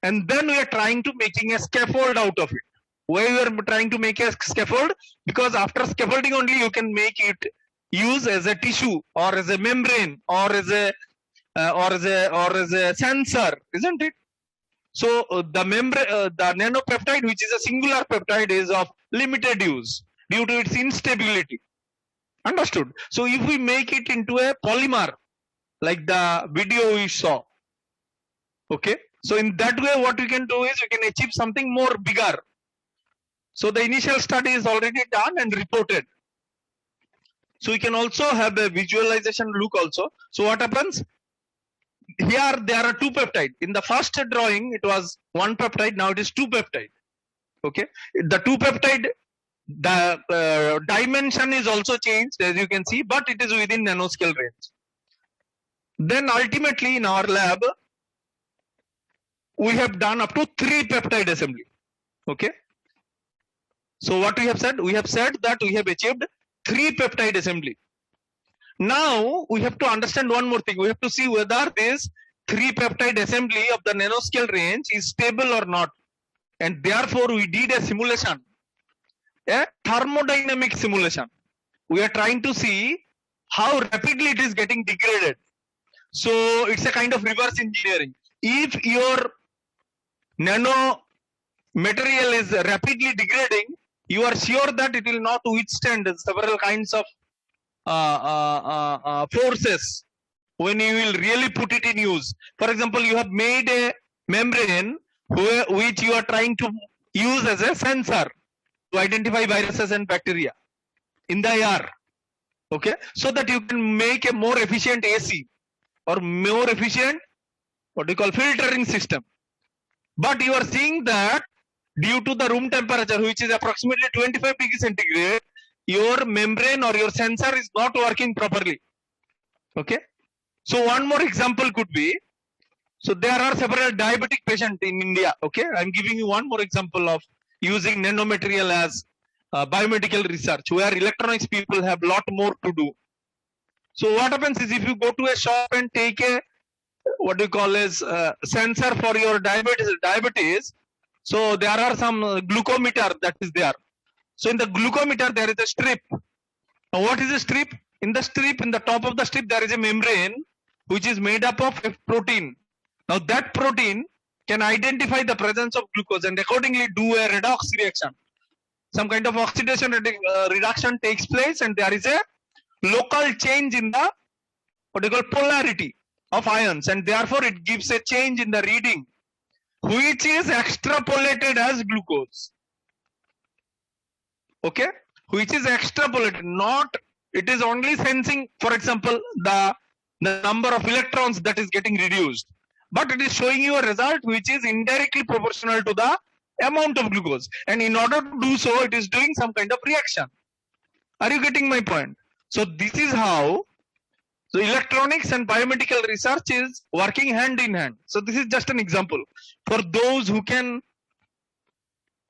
and then we are trying to making a scaffold out of it. Why we are trying to make a scaffold? Because after scaffolding only you can make it use as a tissue or as a membrane or as a sensor, isn't it? So the nanopeptide, which is a singular peptide, is of limited use due to its instability. Understood? So if we make it into a polymer, like the video we saw, okay, so in that way what we can do is we can achieve something more bigger. So the initial study is already done and reported. So we can also have a visualization look also. So what happens? Here there are two peptides. In the first drawing it was one peptide, now it is two peptide. Okay, the two peptide, the dimension is also changed, as you can see, but it is within nanoscale range. Then ultimately in our lab we have done up to 3 peptide assembly. Okay, so what we have said? We have said that we have achieved 3 peptide assembly. Now we have to understand one more thing. We have to see whether this 3 peptide assembly of the nanoscale range is stable or not, and therefore we did a simulation, a thermodynamic simulation. We are trying to see how rapidly it is getting degraded. So it's a kind of reverse engineering. If your nano material is rapidly degrading, you are sure that it will not withstand several kinds of forces when you will really put it in use. For example, you have made a membrane which you are trying to use as a sensor to identify viruses and bacteria in the air, okay, so that you can make a more efficient AC or more efficient what we call filtering system. But you are seeing that due to the room temperature, which is approximately 25 degrees centigrade, your membrane or your sensor is not working properly. Okay, so one more example could be, so there are several diabetic patients in India. Okay, I'm giving you one more example of using nanomaterial as biomedical research, where electronics people have lot more to do. So what happens is, if you go to a shop and take a what we call as sensor for your diabetes, so there are some glucometer that is there. So in the glucometer there is a strip. Now what is a strip? In the strip, in the top of the strip, there is a membrane which is made up of a protein. Now that protein can identify the presence of glucose and accordingly do a redox reaction. Some kind of oxidation reduction takes place, and there is a local change in the what we call polarity of ions, and therefore it gives a change in the reading, which is extrapolated as glucose. Okay, which is extrapolated, not it is only sensing, for example, the number of electrons that is getting reduced, but it is showing you a result which is indirectly proportional to the amount of glucose, and in order to do so it is doing some kind of reaction. Are you getting my point? So this is how so electronics and biomedical research is working hand in hand. So this is just an example for those who can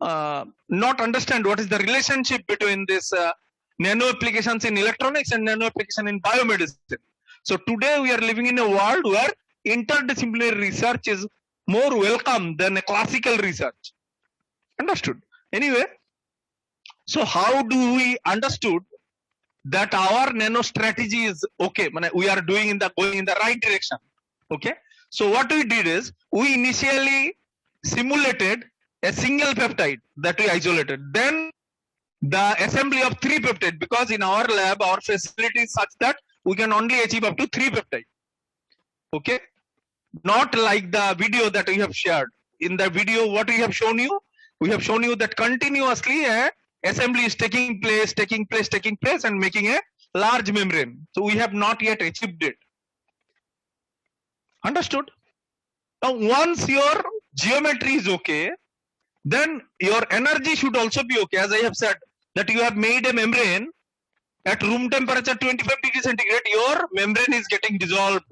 not understand what is the relationship between this nano applications in electronics and nano application in biomedicine. So today we are living in a world where interdisciplinary research is more welcome than a classical research. Understood? Anyway, so how do we understood that our nano strategy is okay? We are going in the right direction. Okay. So what we did is we initially simulated a single peptide that we isolated. Then the assembly of 3 peptides, because in our lab our facility is such that we can only achieve up to 3 peptides. Okay, not like the video that we have shared. In the video what we have shown you, we have shown you that continuously a assembly is taking place and making a large membrane. So we have not yet achieved it. Understood? Now once your geometry is okay, then your energy should also be okay. As I have said, that you have made a membrane at room temperature 25 degrees centigrade, your membrane is getting dissolved.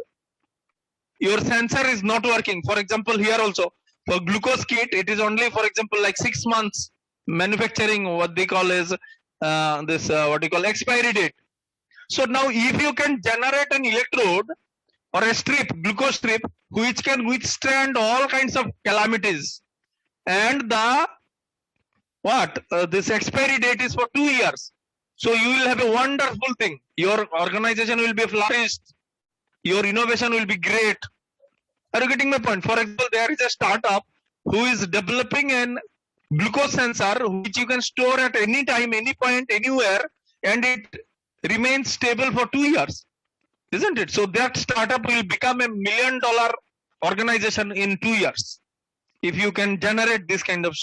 Your sensor is not working. For example, here also for glucose kit, it is only, for example, like 6 months manufacturing, what they call is what you call expiry date. So now if you can generate an electrode or a strip, glucose strip, which can withstand all kinds of calamities. And the this expiry date is for 2 years. So you will have a wonderful thing. Your organization will be flourished. Your innovation will be great. Are you getting my point? For example, there is a startup who is developing an glucose sensor which you can store at any time, any point, anywhere, and it remains stable for 2 years. Isn't it? So that startup will become $1 million organization in 2 years if you can generate this kind of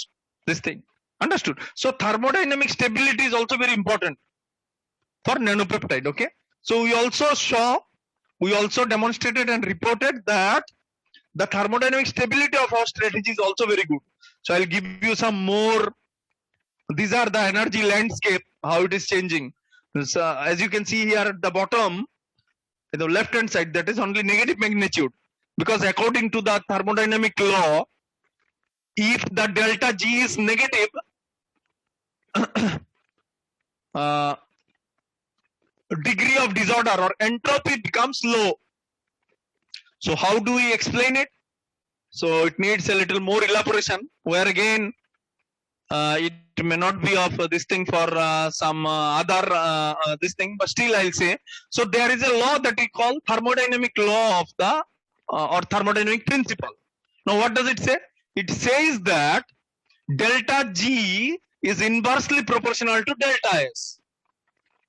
this thing. Understood? So thermodynamic stability is also very important for nanopeptide. Okay. So we also demonstrated and reported that the thermodynamic stability of our strategy is also very good. So I'll give you some more. These are the energy landscape, how it is changing. So, as you can see here at the bottom, the left hand side, that is only negative magnitude, because according to the thermodynamic law, if the delta G is negative, degree of disorder or entropy becomes low. So how do we explain it? So it needs a little more elaboration, where again it may not be of this thing for some other this thing, but still I'll say. So there is a law that we call thermodynamic law of the or thermodynamic principle. Now what does it say? It says that delta G is inversely proportional to delta S.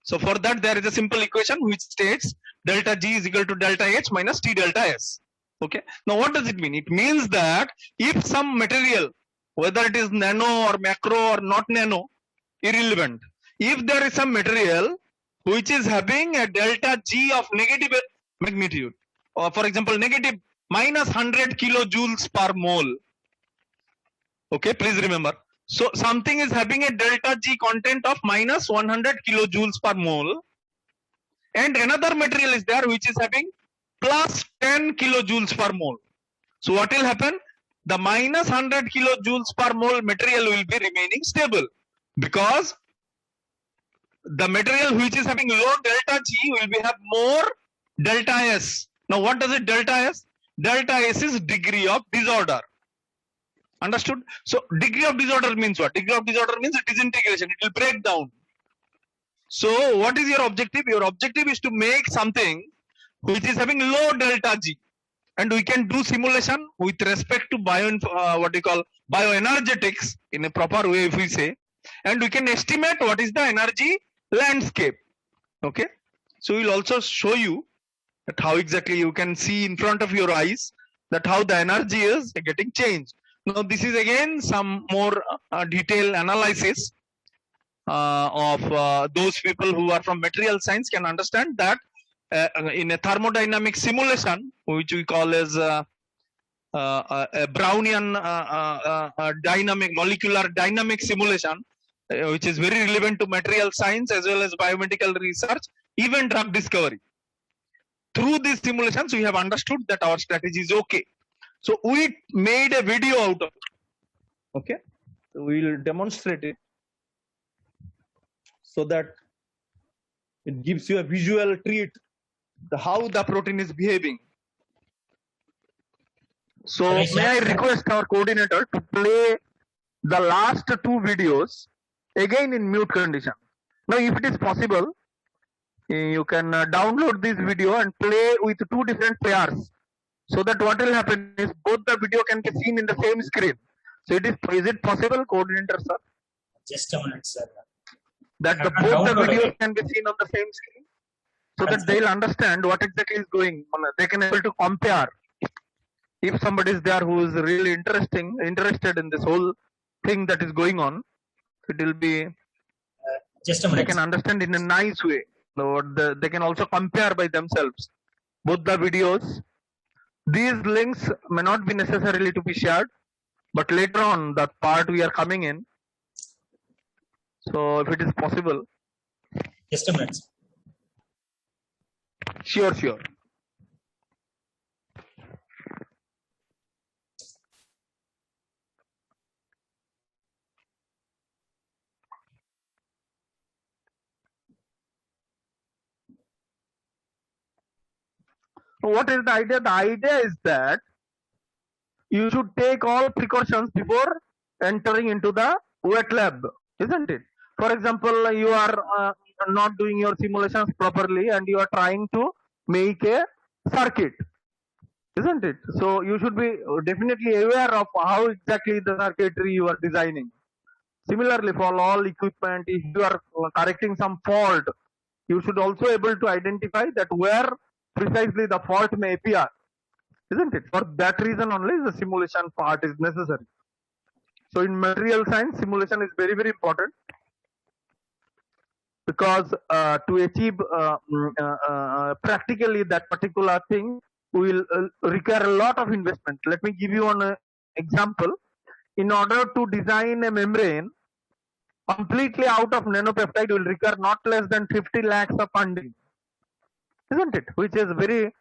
So for that there is a simple equation which states delta G is equal to delta H minus T delta S. Okay. Now what does it mean? It means that if some material, whether it is nano or macro or not nano, irrelevant. If there is some material which is having a delta G of negative magnitude, or for example negative minus 100 kilojoules per mole. Okay, please remember. So something is having a delta G content of minus 100 kilojoules per mole, and another material is there which is having plus 10 kilojoules per mole. So what will happen? The minus 100 kilojoules per mole material will be remaining stable, because the material which is having low delta G will be have more delta S. Now what does it delta S? Delta S is degree of disorder. Understood? So degree of disorder means what? Degree of disorder means disintegration. It will break down. So what is your objective? Your objective is to make something which is having low delta G, and we can do simulation with respect to bioenergetics in a proper way, if we say, and we can estimate what is the energy landscape. Okay. So we'll also show you that how exactly you can see in front of your eyes that how the energy is getting changed. Now this is again some more detailed analysis of those people who are from material science can understand that in a thermodynamic simulation, which we call as a Brownian dynamic molecular dynamic simulation, which is very relevant to material science as well as biomedical research, even drug discovery. Through these simulations, we have understood that our strategy is okay. So we made a video out of it. Okay, so we will demonstrate it so that it gives you a visual treat how the protein is behaving. So may I request our coordinator to play the last two videos again in mute condition. Now if it is possible, you can download this video and play with two different players, so that what will happen is both the video can be seen in the same screen. So is it possible, coordinator sir? Just a minute, sir. That both the videos can be seen on the same screen, so that they'll understand what exactly is going on. They can able to compare. If somebody is there who is really interested in this whole thing that is going on, it will be just a minute. They can understand in a nice way. So they can also compare by themselves both the videos. These links may not be necessarily to be shared, but later on that part we are coming in. So if it is possible. Just a minute. Sure. What is the idea? The idea is that you should take all precautions before entering into the wet lab, isn't it? For example, you are not doing your simulations properly and you are trying to make a circuit, isn't it? So you should be definitely aware of how exactly the circuitry you are designing. Similarly, for all equipment, if you are correcting some fault, you should also able to identify that where precisely the fault may appear, isn't it? For that reason only the simulation part is necessary. So in material science, simulation is very, very important, because to achieve practically that particular thing will require a lot of investment. Let me give you an example. In order to design a membrane completely out of nanopeptide will require not less than 50 lakhs of funding, isn't it? Which is very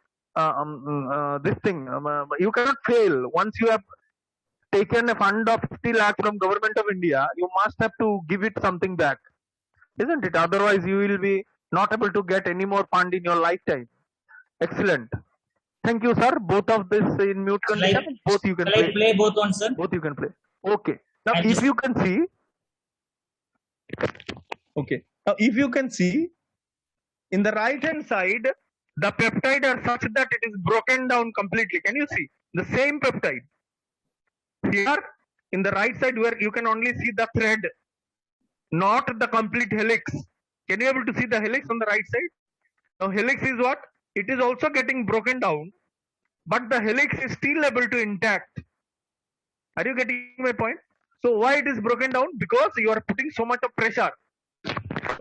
this thing. You cannot fail. Once you have taken a fund of 50 lakh from government of India, you must have to give it something back, isn't it? Otherwise, you will be not able to get any more fund in your lifetime. Excellent. Thank you, sir. Both of this in mute condition. Both you can Shall play. I play both ones, sir? Both you can play. Okay. Now, I if just- you can see. Okay. Now, if you can see, in the right hand side, the peptide are such that it is broken down completely. Can you see the same peptide? Here, in the right side, where you can only see the thread, not the complete helix. Can you able to see the helix on the right side? Now, helix is what? It is also getting broken down, but the helix is still able to intact. Are you getting my point? So why it is broken down? Because you are putting so much of pressure.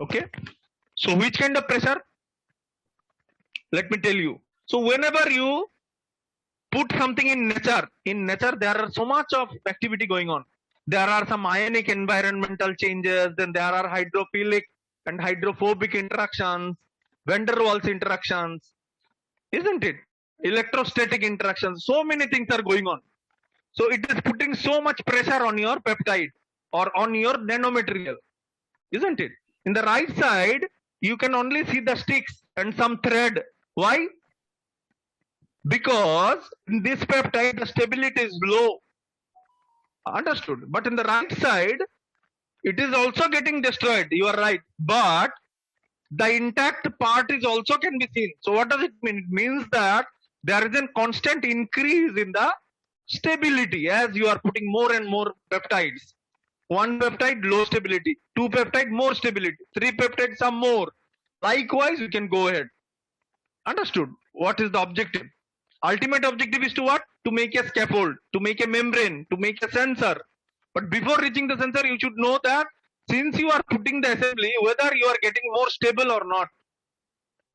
Okay. So which kind of pressure? Let me tell you. So whenever you put something in nature there are so much of activity going on. There are some ionic environmental changes, then there are hydrophilic and hydrophobic interactions, van der Waals interactions, isn't it? Electrostatic interactions, so many things are going on. So it is putting so much pressure on your peptide or on your nanomaterial, isn't it? In the right side, you can only see the sticks and some thread. Why? Because in this peptide, the stability is low. Understood. But in the right side, it is also getting destroyed. You are right. But the intact part is also can be seen. So what does it mean? It means that there is a constant increase in the stability as you are putting more and more peptides. One peptide, low stability. Two peptide, more stability. Three peptides, some more. Likewise, you can go ahead. Understood. What is the objective? Ultimate objective is to what? To make a scaffold, to make a membrane, to make a sensor. But before reaching the sensor, you should know that since you are putting the assembly, whether you are getting more stable or not.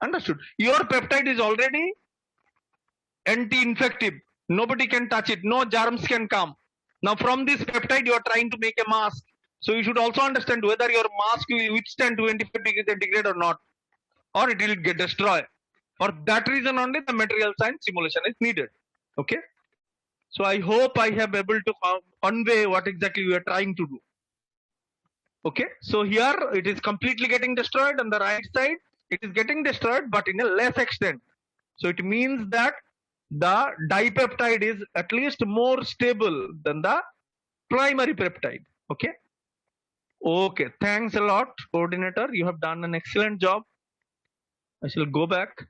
Understood. Your peptide is already anti-infective. Nobody can touch it. No germs can come. Now from this peptide, you are trying to make a mask. So you should also understand whether your mask will withstand 25 degrees centigrade or not, or it will get destroyed. For that reason only the material science simulation is needed. Okay. So I hope I have able to convey what exactly we are trying to do. Okay. So here it is completely getting destroyed. On the right side, it is getting destroyed, but in a less extent. So it means that the dipeptide is at least more stable than the primary peptide. Okay. Okay. Thanks a lot, coordinator. You have done an excellent job. I shall go back.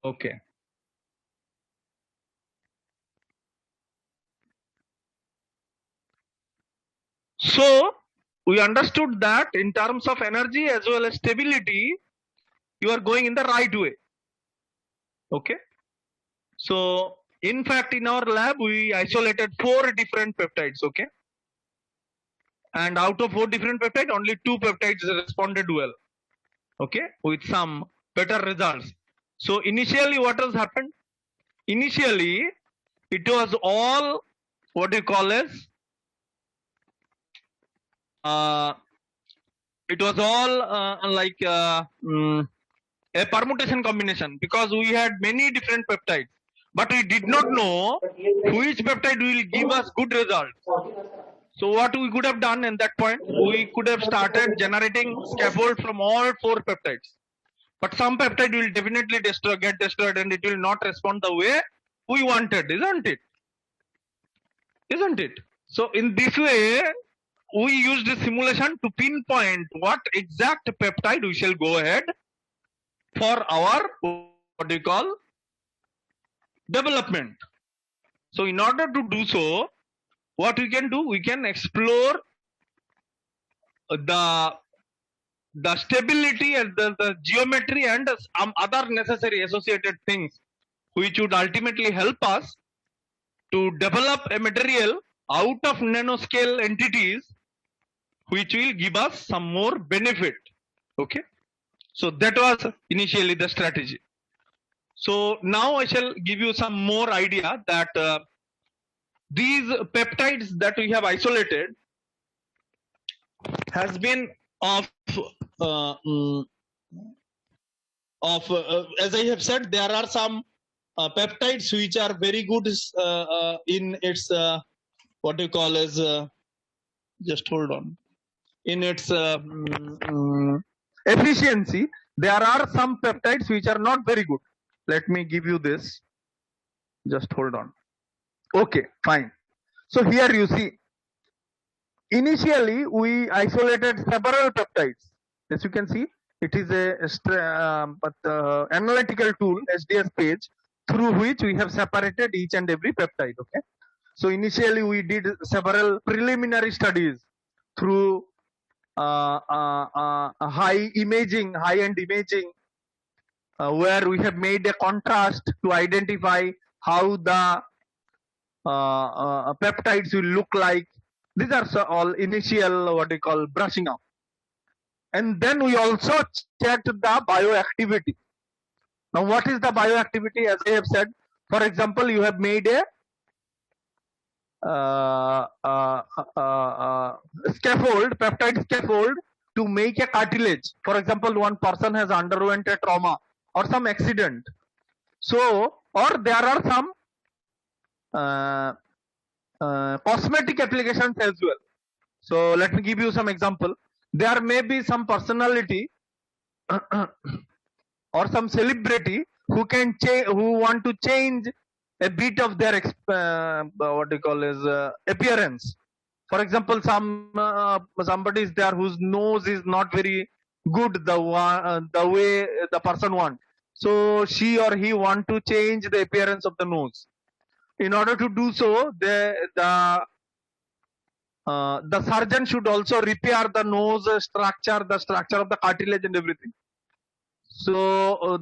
Okay. So we understood that in terms of energy as well as stability, you are going in the right way. Okay. So in fact, in our lab, we isolated 4 different peptides. Okay. And out of 4 different peptides, only 2 peptides responded well. Okay. With some better results. So initially what has happened? Initially, it was all what you call as it was all like a permutation combination, because we had many different peptides, but we did not know which peptide will give us good results. So what we could have done in that point, we could have started generating scaffold from all 4 peptides. But some peptide will definitely get destroyed and it will not respond the way we wanted, isn't it? Isn't it? So in this way, we used the simulation to pinpoint what exact peptide we shall go ahead for our what do you call development. So in order to do so, what we can do, we can explore the stability and the geometry and some other necessary associated things which would ultimately help us to develop a material out of nanoscale entities which will give us some more benefit. Okay, so that was initially the strategy. So now I shall give you some more idea that these peptides that we have isolated has been of as I have said, there are some peptides which are very good in its what you call as just hold on, in its efficiency. There are some peptides which are not very good. Let me give you this, just hold on. Okay, fine. So here you see, initially we isolated several peptides. As you can see, it is a analytical tool, SDS page, through which we have separated each and every peptide. Okay, so initially we did several preliminary studies through high-end imaging, where we have made a contrast to identify how the peptides will look like. These are all initial what we call brushing up. And then we also checked the bioactivity. Now what is the bioactivity? As I have said, for example, you have made a peptide scaffold to make a cartilage. For example, one person has underwent a trauma or some accident. So, or there are some cosmetic applications as well. So let me give you some example. There may be some personality or some celebrity who can who want to change a bit of their what do you call as appearance. For example, somebody is there whose nose is not very good the way the person wants. So she or he want to change the appearance of the nose. In order to do so, the surgeon should also repair the nose structure, the structure of the cartilage and everything. So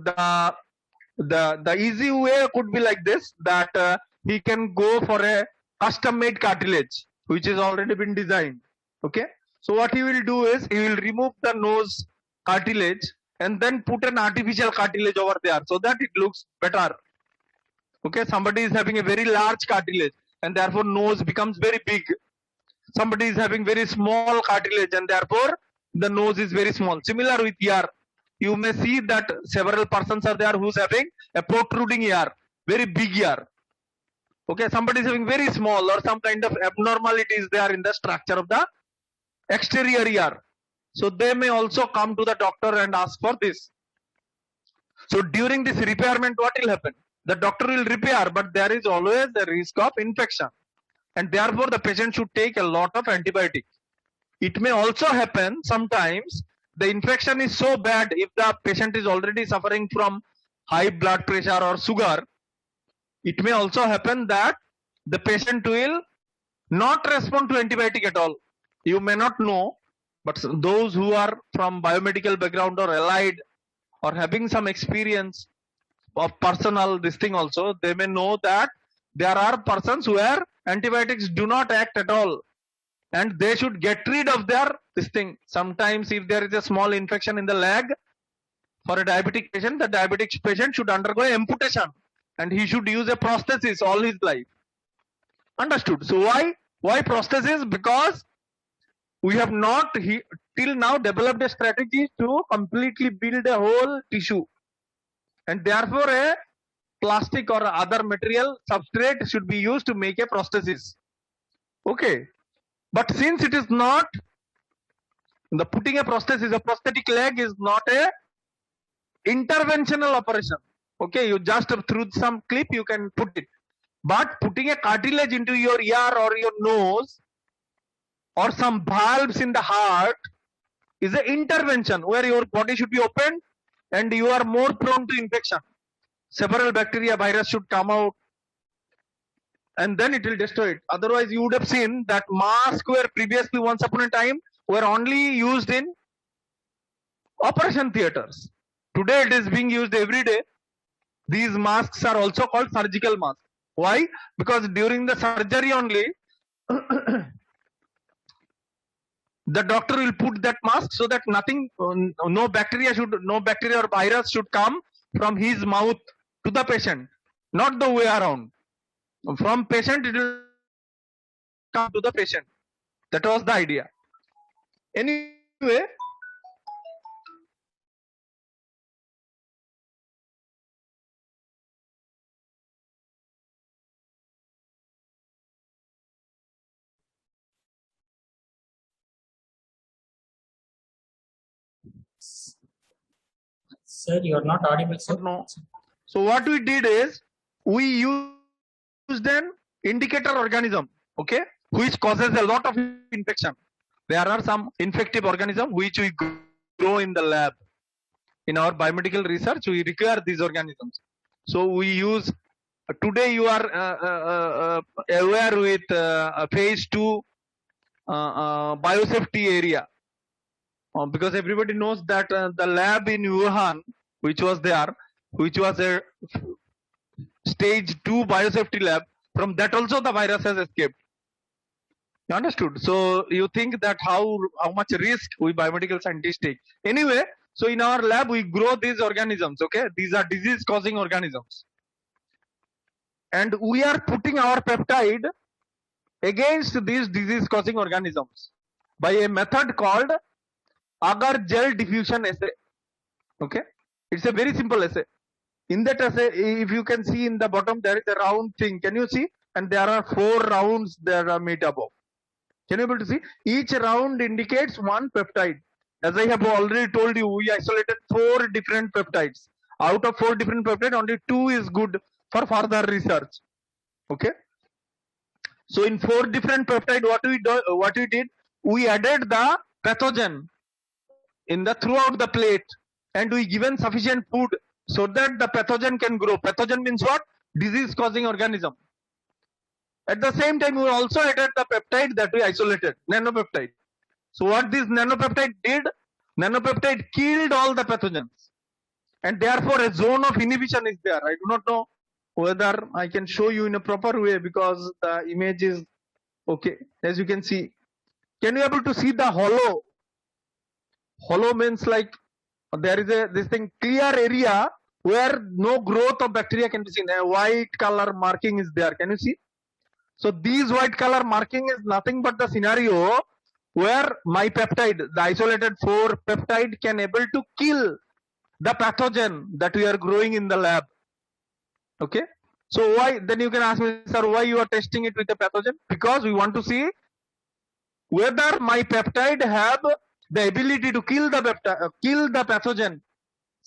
the easy way could be like this, that he can go for a custom made cartilage which is already been designed. Okay, so what he will do is he will remove the nose cartilage and then put an artificial cartilage over there so that it looks better. Okay, somebody is having a very large cartilage and therefore nose becomes very big. Somebody is having very small cartilage and therefore the nose is very small. Similar with ear, you may see that several persons are there who's having a protruding ear, very big ear. Okay, somebody is having very small or some kind of abnormality is there in the structure of the exterior ear. So they may also come to the doctor and ask for this. So during this repairment, what will happen? The doctor will repair, but there is always a risk of infection. And therefore, the patient should take a lot of antibiotic. It may also happen sometimes the infection is so bad if the patient is already suffering from high blood pressure or sugar. It may also happen that the patient will not respond to antibiotic at all. You may not know, but those who are from biomedical background or allied or having some experience of personal this thing also, they may know that there are persons where antibiotics do not act at all and they should get rid of their this thing. Sometimes if there is a small infection in the leg for a diabetic patient, the diabetic patient should undergo amputation and he should use a prosthesis all his life. Understood? So why prosthesis? Because we have not till now developed a strategy to completely build a whole tissue, and therefore a plastic or other material substrate should be used to make a prosthesis. Okay, but since it is not, the putting a prosthesis, a prosthetic leg is not a interventional operation. Okay, you just through some clip you can put it. But putting a cartilage into your ear or your nose or some valves in the heart is an intervention where your body should be opened and you are more prone to infection. Several bacteria, virus should come out and then it will destroy it. Otherwise, you would have seen that masks were previously once upon a time were only used in operation theaters. Today it is being used every day. These masks are also called surgical masks. Why? Because during the surgery only, the doctor will put that mask so that nothing, no bacteria or virus should come from his mouth to the patient, not the way around. From patient it will come to the patient. That was the idea. Anyway, Sir, you are not audible, sir. no. So what we did is we used an indicator organism, okay, which causes a lot of infection. There are some infective organisms which we grow in the lab. In our biomedical research, we require these organisms. So we use. Today you are aware with phase 2 biosafety area. Because everybody knows that the lab in Wuhan, which was there, which was a stage 2 biosafety lab, from that also the virus has escaped. You understood? So you think that how much risk we biomedical scientists take. Anyway, so in our lab we grow these organisms. Okay, these are disease causing organisms, and we are putting our peptide against these disease causing organisms by a method called agar gel diffusion assay. Okay, it's a very simple assay. In that assay, if you can see in the bottom, there is a round thing. Can you see? And there are 4 rounds that are made above. Can you able to see? Each round indicates one peptide. As I have already told you, we isolated 4 different peptides. Out of 4 different peptides, only 2 is good for further research. Okay. So in 4 different peptides, what we did, we added the pathogen in the throughout the plate, and we given sufficient food so that the pathogen can grow. Pathogen means what? Disease causing organism. At the same time, we also added the peptide that we isolated, nanopeptide. So what this nanopeptide did? Nanopeptide killed all the pathogens, and therefore a zone of inhibition is there. I do not know whether I can show you in a proper way because the image is okay. As you can see, can you able to see the hollow? Hollow means like there is this thing clear area where no growth of bacteria can be seen. A white color marking is there. Can you see? So these white color marking is nothing but the scenario where my peptide, the isolated 4 peptide, can able to kill the pathogen that we are growing in the lab. Okay. So why? Then you can ask me, sir, why you are testing it with the pathogen? Because we want to see whether my peptide have the ability to kill the pathogen,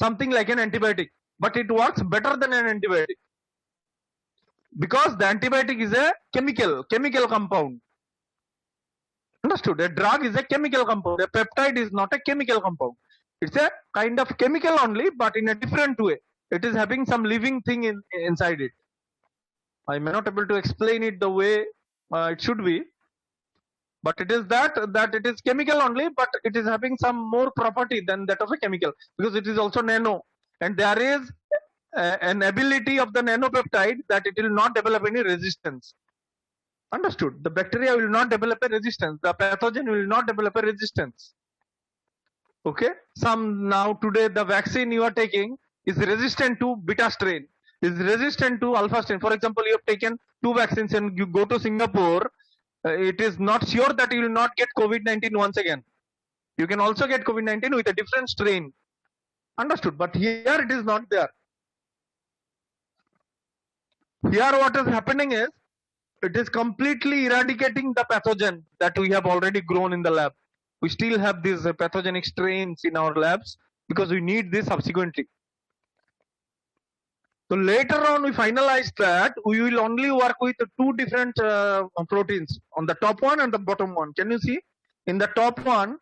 something like an antibiotic, but it works better than an antibiotic because the antibiotic is a chemical compound. Understood? A drug is a chemical compound. A peptide is not a chemical compound. It's a kind of chemical only, but in a different way. It is having some living thing inside it. I may not be able to explain it the way it should be, but it is that it is chemical only, but it is having some more property than that of a chemical because it is also nano, and there is an ability of the nanopeptide that it will not develop any resistance. Understood? The bacteria will not develop a resistance. The pathogen will not develop a resistance. Okay. Now today the vaccine you are taking is resistant to beta strain, is resistant to alpha strain. For example, you have taken 2 vaccines and you go to Singapore. It is not sure that you will not get COVID-19 once again. You can also get COVID-19 with a different strain. Understood? But here it is not there. Here what is happening is it is completely eradicating the pathogen that we have already grown in the lab. We still have these pathogenic strains in our labs because we need this subsequently. So later on, we finalized that we will only work with two different proteins on the top one and the bottom one. Can you see? In the top one,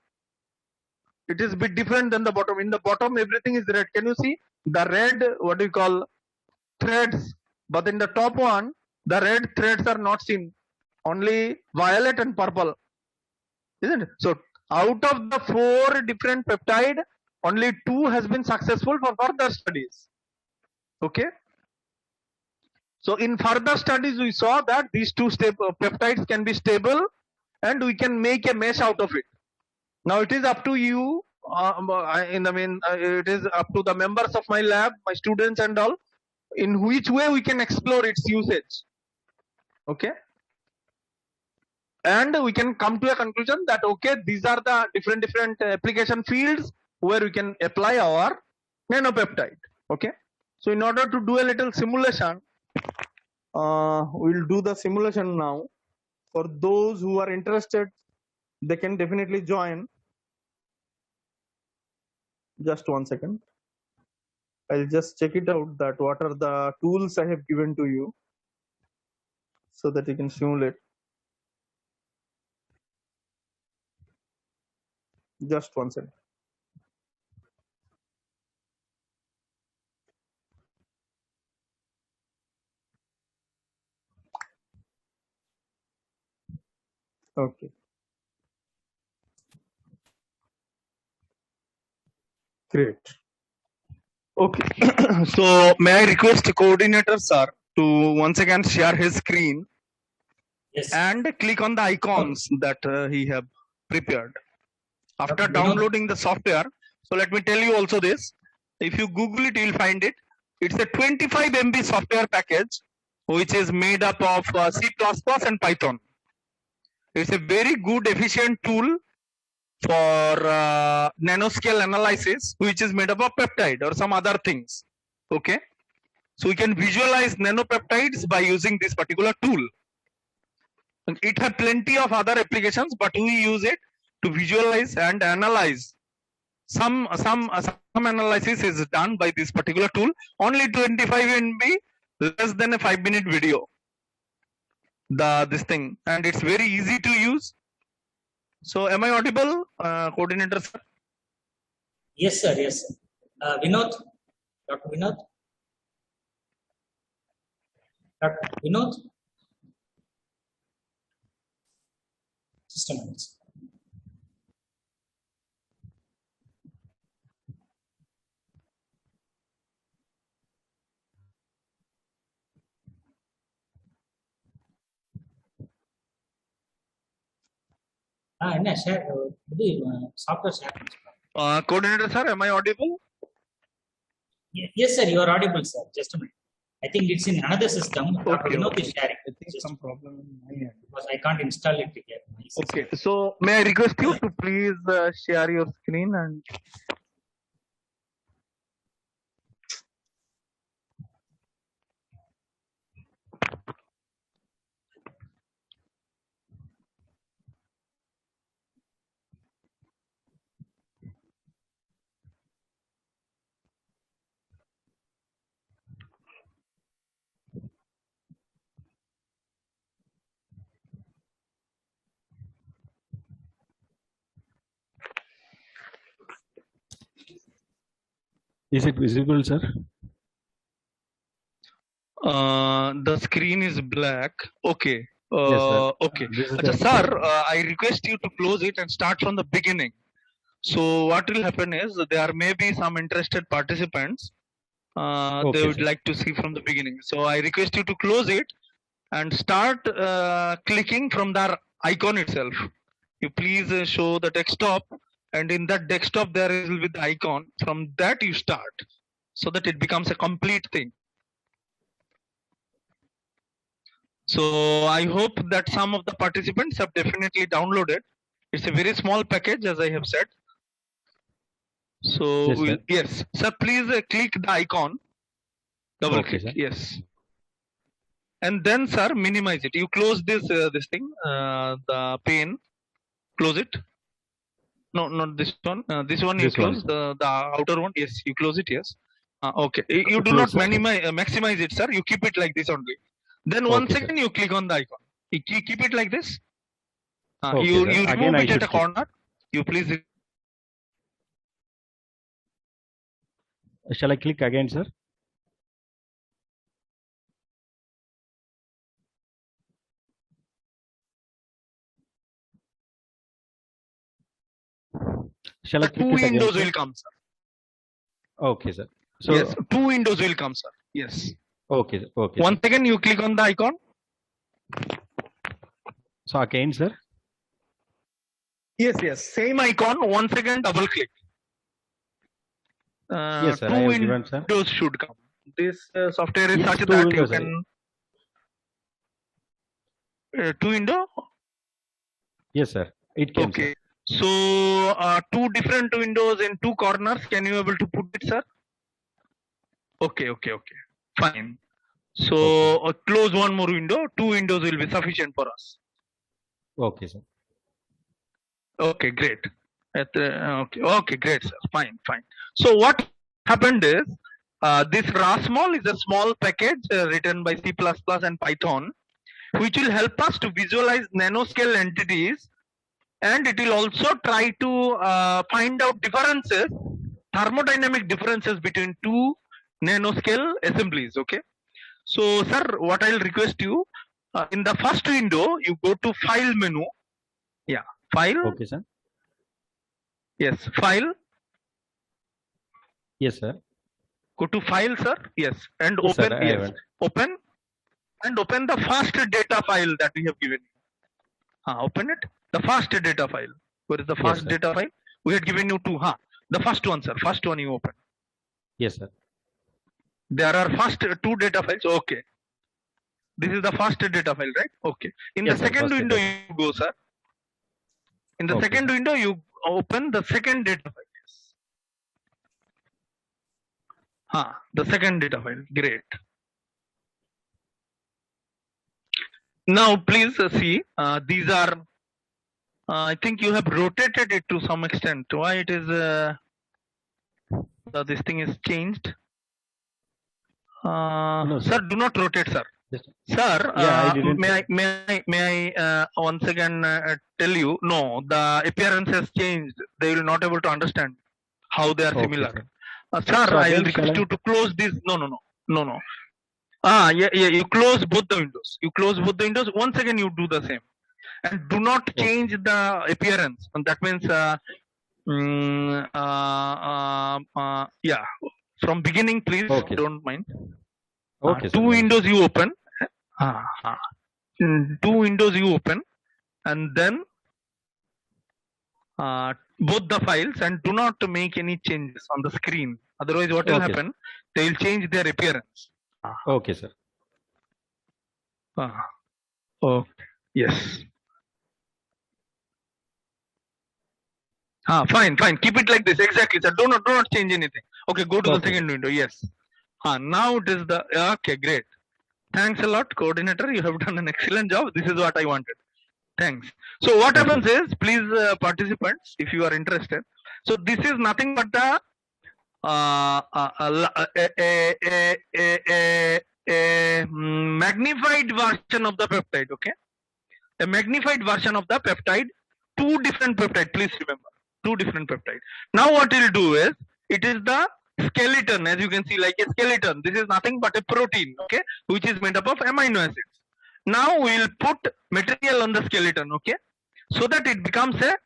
it is a bit different than the bottom. In the bottom, everything is red. Can you see the red? What do you call threads? But in the top one, the red threads are not seen. Only violet and purple, isn't it? So out of the 4 different peptide, only 2 has been successful for further studies. Okay. So in further studies, we saw that these 2 peptides can be stable, and we can make a mesh out of it. Now it is up to you. It is up to the members of my lab, my students and all, in which way we can explore its usage. Okay. And we can come to a conclusion that okay, these are the different application fields where we can apply our nanopeptide. Okay. So in order to do a little simulation, we'll do the simulation now. For those who are interested, they can definitely join. Just 1 second. I'll just check it out that what are the tools I have given to you so that you can simulate. Just 1 second. Okay. Great. Okay. So may I request the coordinator, sir, to once again share his screen Yes. and click on the icons that he have prepared. After Vinod. downloading the software, so let me tell you also this. If you Google it, you'll find it. It's a 25 MB software package, which is made up of C++ and Python. It's a very good, efficient tool for nanoscale analysis, which is made up of peptide or some other things. Okay. So we can visualize nanopeptides by using this particular tool. It has plenty of other applications, but we use it to visualize and analyze. Some analysis is done by this particular tool. Only 25 MB, less than a 5-minute video. This thing, and it's very easy to use. So am I audible, coordinator, sir? Yes, sir. Yes, sir. Vinod, Dr. Vinod. Dr. Vinod. Just a minute. Share software share. Coordinator, sir, am I audible? Yes, sir. You are audible, sir. Just a minute. I think it's in another system. Dr. Okay, Vinod okay. is sharing. I think Just some problem in my end. because I can't install it here. Okay, so may I request you to please share your screen and Is it visible, sir? the screen is black. Okay. Yes, sir. Okay. This is Acha, the- sir, I request you to close it and start from the beginning. So what will happen is there may be some interested participants. Okay, They would sir. like to see from the beginning. So I request you to close it and start clicking from the icon itself. You please show the desktop, and in that desktop there will be the icon. From that you start, so that it becomes a complete thing. So I hope that some of the participants have definitely downloaded. It's a very small package, as I have said. So Yes, sir. yes, sir, please click the icon. Double Okay, click. sir. Yes. And then, sir, minimize it. You close this thing, the pane. Close it. No, not this one. This one you This one. close. The outer one. Yes, you close it. Yes. Okay. You do Close, not sir. maximize it, sir. You keep it like this only. Then once Okay, sir. again you click on the icon. You keep it like this. Okay, You sir. remove Again, I it at should a click. corner. You please. Shall I click again, sir? Shall I click Two it again, windows sir? will come, sir. Okay, sir. So Yes, two windows will come, sir. Yes. okay, sir. Okay. Sir. Once again you click on the icon. So again, sir. Yes, yes. Same icon. Once again double click. Yes, sir. I Two have given, sir. windows should come. This software is Yes, such two that you windows, can. Two window. Yes, sir. It came. Okay. Sir. So two different windows in two corners. Can you able to put it, sir? Okay, okay, okay. Fine. So close one more window. Two windows will be sufficient for us. Okay, sir. Okay, great. Okay, great, sir. Fine, fine. So what happened is this Rasmol is a small package written by C++ and Python, which will help us to visualize nanoscale entities, and it will also try to find out differences, thermodynamic differences between two nanoscale assemblies. Okay. So, sir, what I'll request you in the first window, you go to File menu. Yeah, File. Okay, sir. Yes, File. Yes, sir. Go to File, sir. Yes, and Yes, open. sir, Yes, open and open the first data file that we have given you. Open it. The first data file. Where is the first data file? We had given you two. The first one, sir. First one you open. Yes, sir. There are first two data files. Okay. This is the first data file, right? Okay. In Yes, the second sir, window, you go, sir. In the second window, you open the second data file. The second data file. Great. Now, please see. These are. I think you have rotated it to some extent. Why it is? This thing is changed. No, sir, do not rotate, sir. Yes. Sir, Yeah, I didn't. may I once again tell you? No, the appearance has changed. They will not able to understand how they are similar. Sir, So I will again, request you to close this. No. Yeah. You close both the windows. You close both the windows. Once again, you do the same, and do not change the appearance. And that means, yeah. From beginning, please. Don't mind. Okay. Two windows you open. Two windows you open, and then both the files, and do not make any changes on the screen. Otherwise, what will happen? They will change their appearance. Okay, sir. Oh, yes. Fine. Keep it like this. Exactly, sir. Do not change anything. Okay, go to the second window. Yes. Now it is the okay. Great. Thanks a lot, coordinator. You have done an excellent job. This is what I wanted. Thanks. So what happens is, please, participants, if you are interested. So this is nothing but the magnified version of the peptide. Okay, a magnified version of the peptide. Two different peptide. Please remember, two different peptide. Now what it will do is, it is the skeleton, as you can see, like a skeleton. This is nothing but a protein, okay, which is made up of amino acids. Now we will put material on the skeleton, okay, so that it becomes a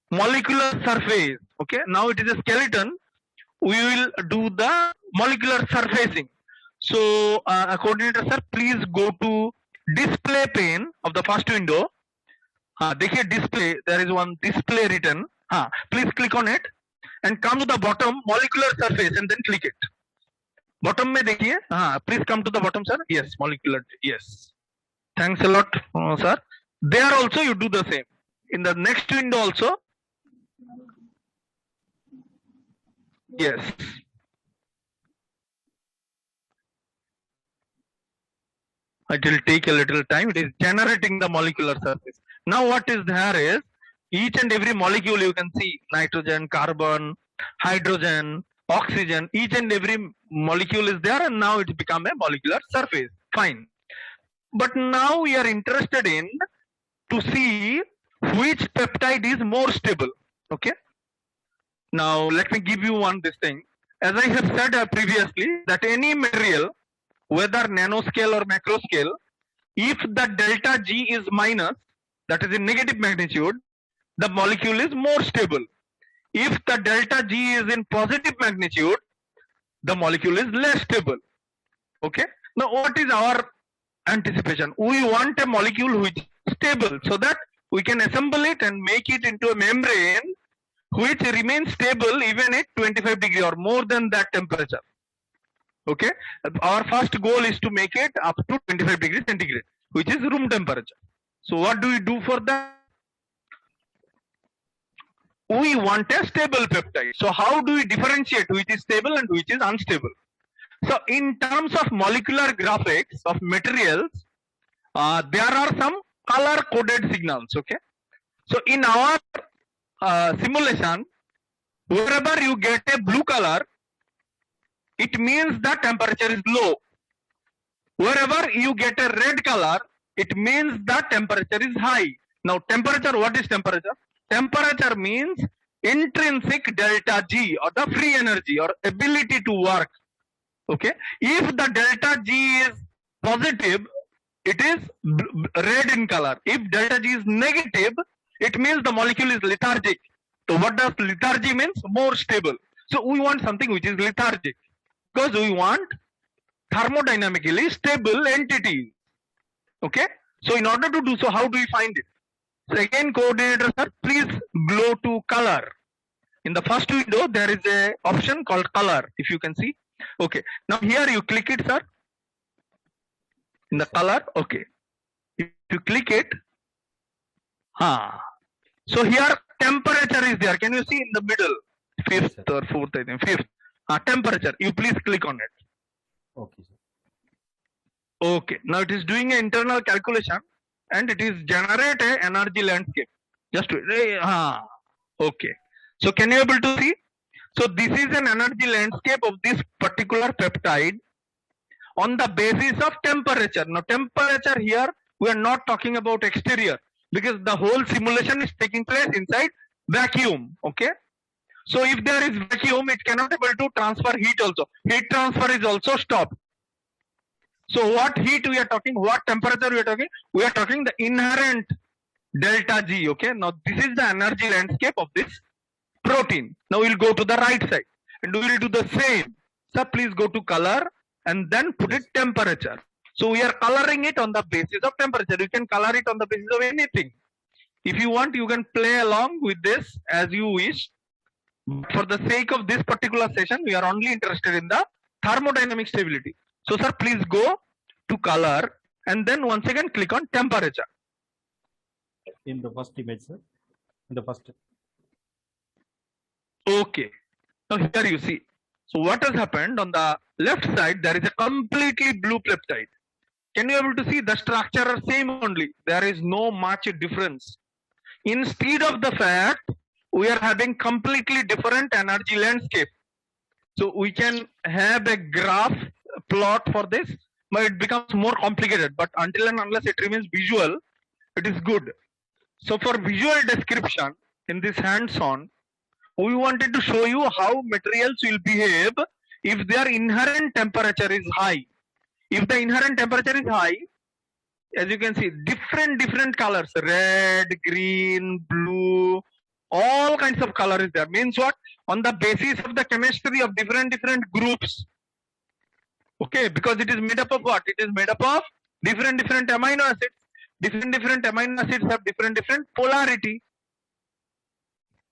molecular surface. Okay, now it is a skeleton. We will do the molecular surfacing. So, coordinator sir, please go to display pane of the first window. Display. There is one display written. Please click on it. And come to the bottom, molecular surface, and then click it. Bottom mein dekhiye. Please come to the bottom, sir. Yes, molecular. Yes. Thanks a lot, sir. There also you do the same. In the next window also. Yes. It will take a little time. It is generating the molecular surface. Now what is there is, each and every molecule you can see, nitrogen, carbon, hydrogen, oxygen, each and every molecule is there, and now it's become a molecular surface. Fine. But now we are interested in to see which peptide is more stable. Okay. Now let me give you this thing. As I have said previously, that any material, whether nanoscale or macro scale, if the delta G is minus, that is in negative magnitude, the molecule is more stable. If the delta G is in positive magnitude, the molecule is less stable. Okay. Now what is our anticipation? We want a molecule which is stable so that we can assemble it and make it into a membrane which remains stable even at 25 degree or more than that temperature. Okay. Our first goal is to make it up to 25 degrees centigrade, which is room temperature. So what do we do for that? We want a stable peptide. So how do we differentiate which is stable and which is unstable? So in terms of molecular graphics of materials, there are some color coded signals. Okay. So in our simulation, wherever you get a blue color, it means the temperature is low. Wherever you get a red color, it means the temperature is high. Now temperature, what is temperature? Temperature means intrinsic delta G, or the free energy or ability to work. Okay. If the delta G is positive, it is red in color. If delta G is negative, it means the molecule is lethargic. So what does lethargy means? More stable. So we want something which is lethargic, because we want thermodynamically stable entities. Okay. So in order to do so, how do we find it? So again, coordinator sir, please go to color. In the first window, there is a option called color, if you can see. Okay. Now here you click it, sir. In the color, okay. If you click it, so here temperature is there. Can you see in the middle? Fifth or fourth, I think. Fifth. Temperature. You please click on it. Okay, sir. Okay. Now it is doing an internal calculation and it is generate a energy landscape. Just okay. So can you able to see? So this is an energy landscape of this particular peptide on the basis of temperature. Now temperature here, we are not talking about exterior, because the whole simulation is taking place inside vacuum. Okay. So if there is vacuum, it cannot able to transfer heat also. Heat transfer is also stopped. So what heat we are talking, what temperature we are talking? We are talking the inherent delta G. Okay. Now this is the energy landscape of this protein. Now we'll go to the right side and we will do the same. So please go to color and then put it temperature. So we are coloring it on the basis of temperature. You can color it on the basis of anything. If you want, you can play along with this as you wish. For the sake of this particular session, we are only interested in the thermodynamic stability. So sir, please go to color and then once again click on temperature. In the first image, sir. In the first. Okay. Now here you see. So what has happened on the left side, there is a completely blue peptide. Can you able to see the structure are same only? There is no much difference. Instead of the fact, we are having completely different energy landscape. So we can have a graph plot for this, but it becomes more complicated. But until and unless it remains visual, it is good. So for visual description in this hands-on, we wanted to show you how materials will behave if their inherent temperature is high. If the inherent temperature is high, as you can see, different colors, red, green, blue, all kinds of color is there. Means what? On the basis of the chemistry of different groups. Okay, because it is made up of what? It is made up of different amino acids. Different amino acids have different polarity.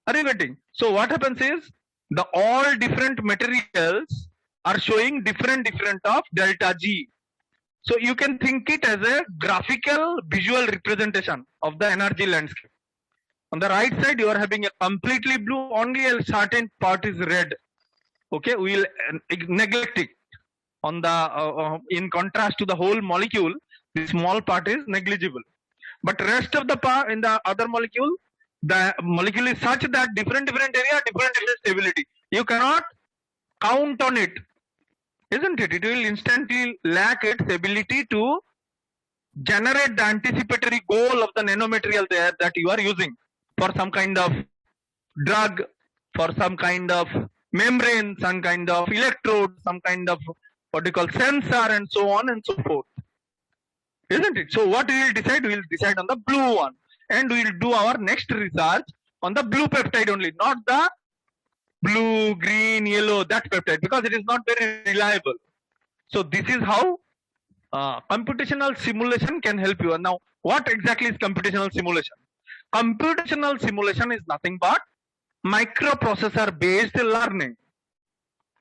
Are you getting? So what happens is the all different materials are showing different of delta G. So you can think it as a graphical visual representation of the energy landscape. On the right side, you are having a completely blue, only a certain part is red. Okay, we will neglect it. On the in contrast to the whole molecule, the small part is negligible. But rest of the part in the other molecule, the molecule is such that different area, different stability. You cannot count on it, isn't it? It will instantly lack its ability to generate the anticipatory goal of the nanomaterial there that you are using for some kind of drug, for some kind of membrane, some kind of electrode, some kind of what you call sensor, and so on and so forth, isn't it? So what we will decide? We will decide on the blue one, and we will do our next research on the blue peptide only, not the blue, green, yellow, that peptide, because it is not very reliable. So this is how computational simulation can help you. And now, what exactly is computational simulation? Computational simulation is nothing but microprocessor based learning.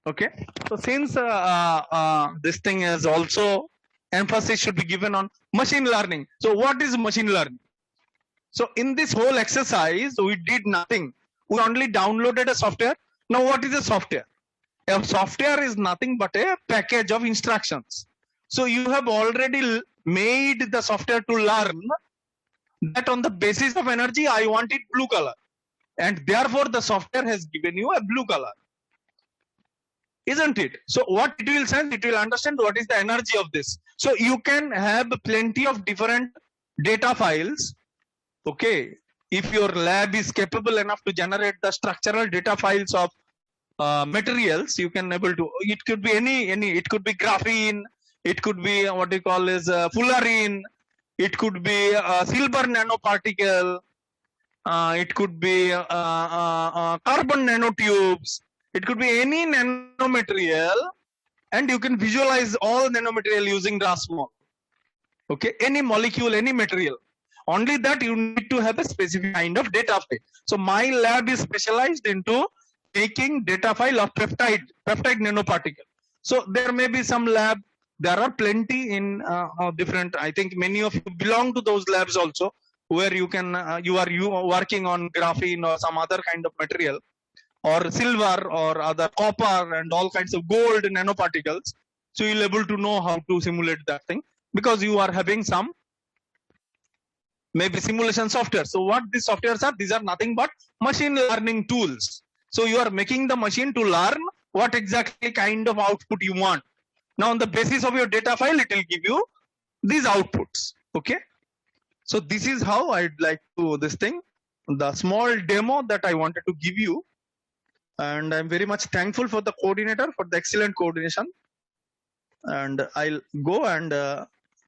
Okay, so since this thing is also emphasis should be given on machine learning. So what is machine learning? So in this whole exercise, we did nothing. We only downloaded a software. Now what is a software? A software is nothing but a package of instructions. So you have already made the software to learn that on the basis of energy, I want it blue color. And therefore the software has given you a blue color. Isn't it? So what it will sense, it will understand what is the energy of this. So you can have plenty of different data files. Okay. If your lab is capable enough to generate the structural data files of materials, you can able to, it could be any, it could be graphene, it could be what you call is fullerene, it could be silver nanoparticle, it could be carbon nanotubes, it could be any nanomaterial, and you can visualize all nanomaterial using Rasmol. Okay, any molecule, any material. Only that you need to have a specific kind of data file. So my lab is specialized into taking data file of peptide nanoparticle. So there may be some lab, there are plenty in different, I think many of you belong to those labs also, where you can, you are working on graphene or some other kind of material, or silver or other copper and all kinds of gold nanoparticles. So you'll able to know how to simulate that thing, because you are having some maybe simulation software. So what these softwares are, these are nothing but machine learning tools. So you are making the machine to learn what exactly kind of output you want. Now on the basis of your data file, it will give you these outputs. Okay. So this is how I'd like to this thing, the small demo that I wanted to give you. And I'm very much thankful for the coordinator for the excellent coordination. And I'll go and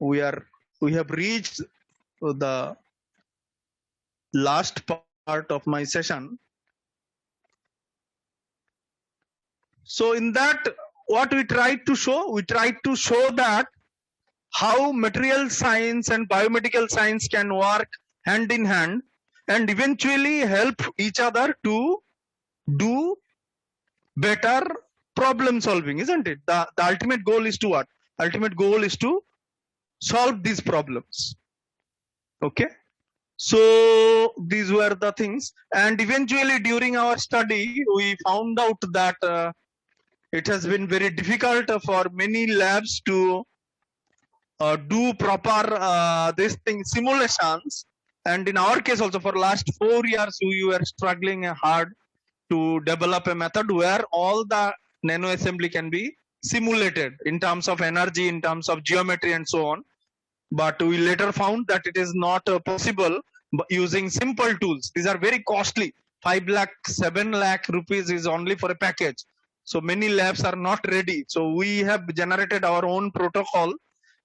we have reached the last part of my session. So in that, what we tried to show that how material science and biomedical science can work hand in hand and eventually help each other to do better problem solving, isn't it? The ultimate goal is to what? Ultimate goal is to solve these problems. Okay. So these were the things, and eventually during our study, we found out that it has been very difficult for many labs to do proper this thing simulations. And in our case also, for last 4 years, we were struggling hard to develop a method where all the nano assembly can be simulated in terms of energy, in terms of geometry and so on. But we later found that it is not possible using simple tools. These are very costly. 5 lakh, 7 lakh rupees is only for a package. So many labs are not ready. So we have generated our own protocol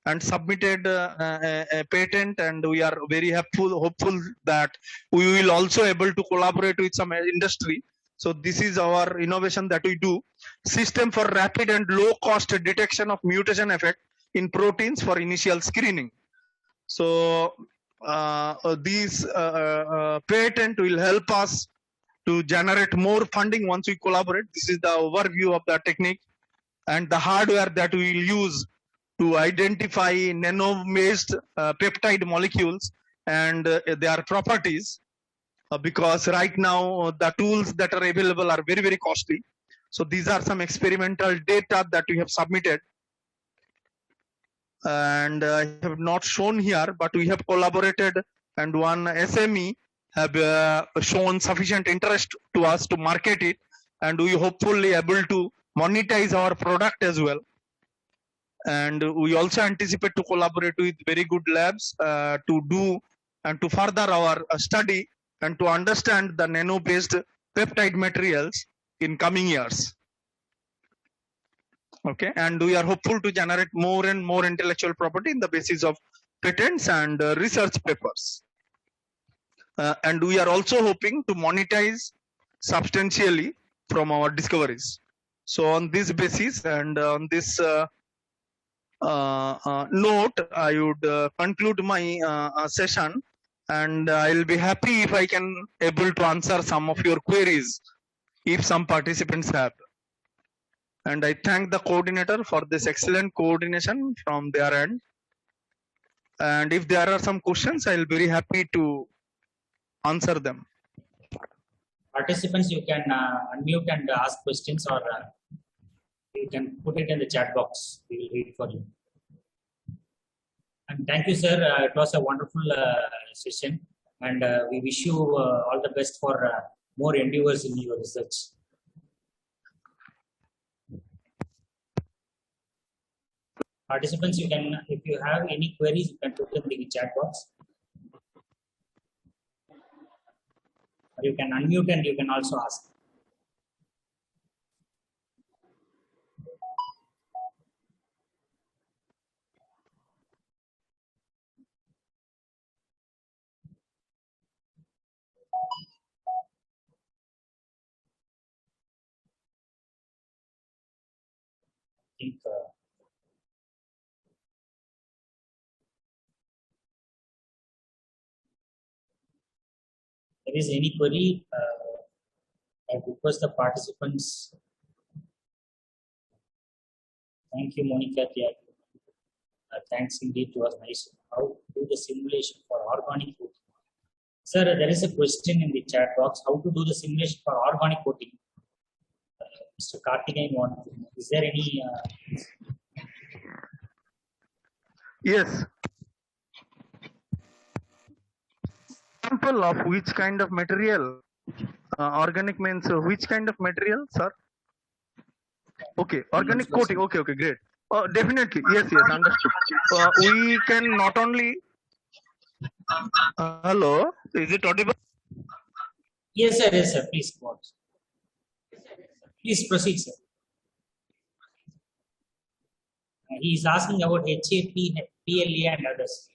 and submitted a patent, and we are very hopeful that we will also able to collaborate with some industry. So this is our innovation that we do. System for rapid and low cost detection of mutation effect in proteins for initial screening. So these patent will help us to generate more funding once we collaborate. This is the overview of the technique and the hardware that we will use to identify nano-based peptide molecules and their properties. Because right now the tools that are available are very, very costly. So these are some experimental data that we have submitted. And I have not shown here, but we have collaborated, and one SME have shown sufficient interest to us to market it, and we hopefully able to monetize our product as well. And we also anticipate to collaborate with very good labs to do and to further our study and to understand the nano-based peptide materials in coming years. Okay, and we are hopeful to generate more and more intellectual property in the basis of patents and research papers. And we are also hoping to monetize substantially from our discoveries. So on this basis and on this note, I would conclude my session, and I'll be happy if I can able to answer some of your queries if some participants have. And I thank the coordinator for this excellent coordination from their end. And if there are some questions, I'll be very happy to answer them. Participants, you can unmute and ask questions, or you can put it in the chat box. We will read for you. And thank you, sir. It was a wonderful session, and we wish you all the best for more endeavors in your research. Participants, you can, if you have any queries, you can put in the chat box. Or you can unmute and you can also ask. I think there is any query, I request the participants. Thank you, Monica. Thanks indeed, it was nice. How to do the simulation for organic coating? Sir, there is a question in the chat box. How to do the simulation for organic coating? Mr. Karthikeyan wants to know. Is there any? Yes. Example of which kind of material? Organic means which kind of material, sir? Okay, organic coating. Okay, okay, great. Definitely, yes, yes, understood. We can not only. Hello, is it audible? Yes, sir. Yes, sir. Please go on. Please proceed, sir. He is asking about HAP, PLA, and others.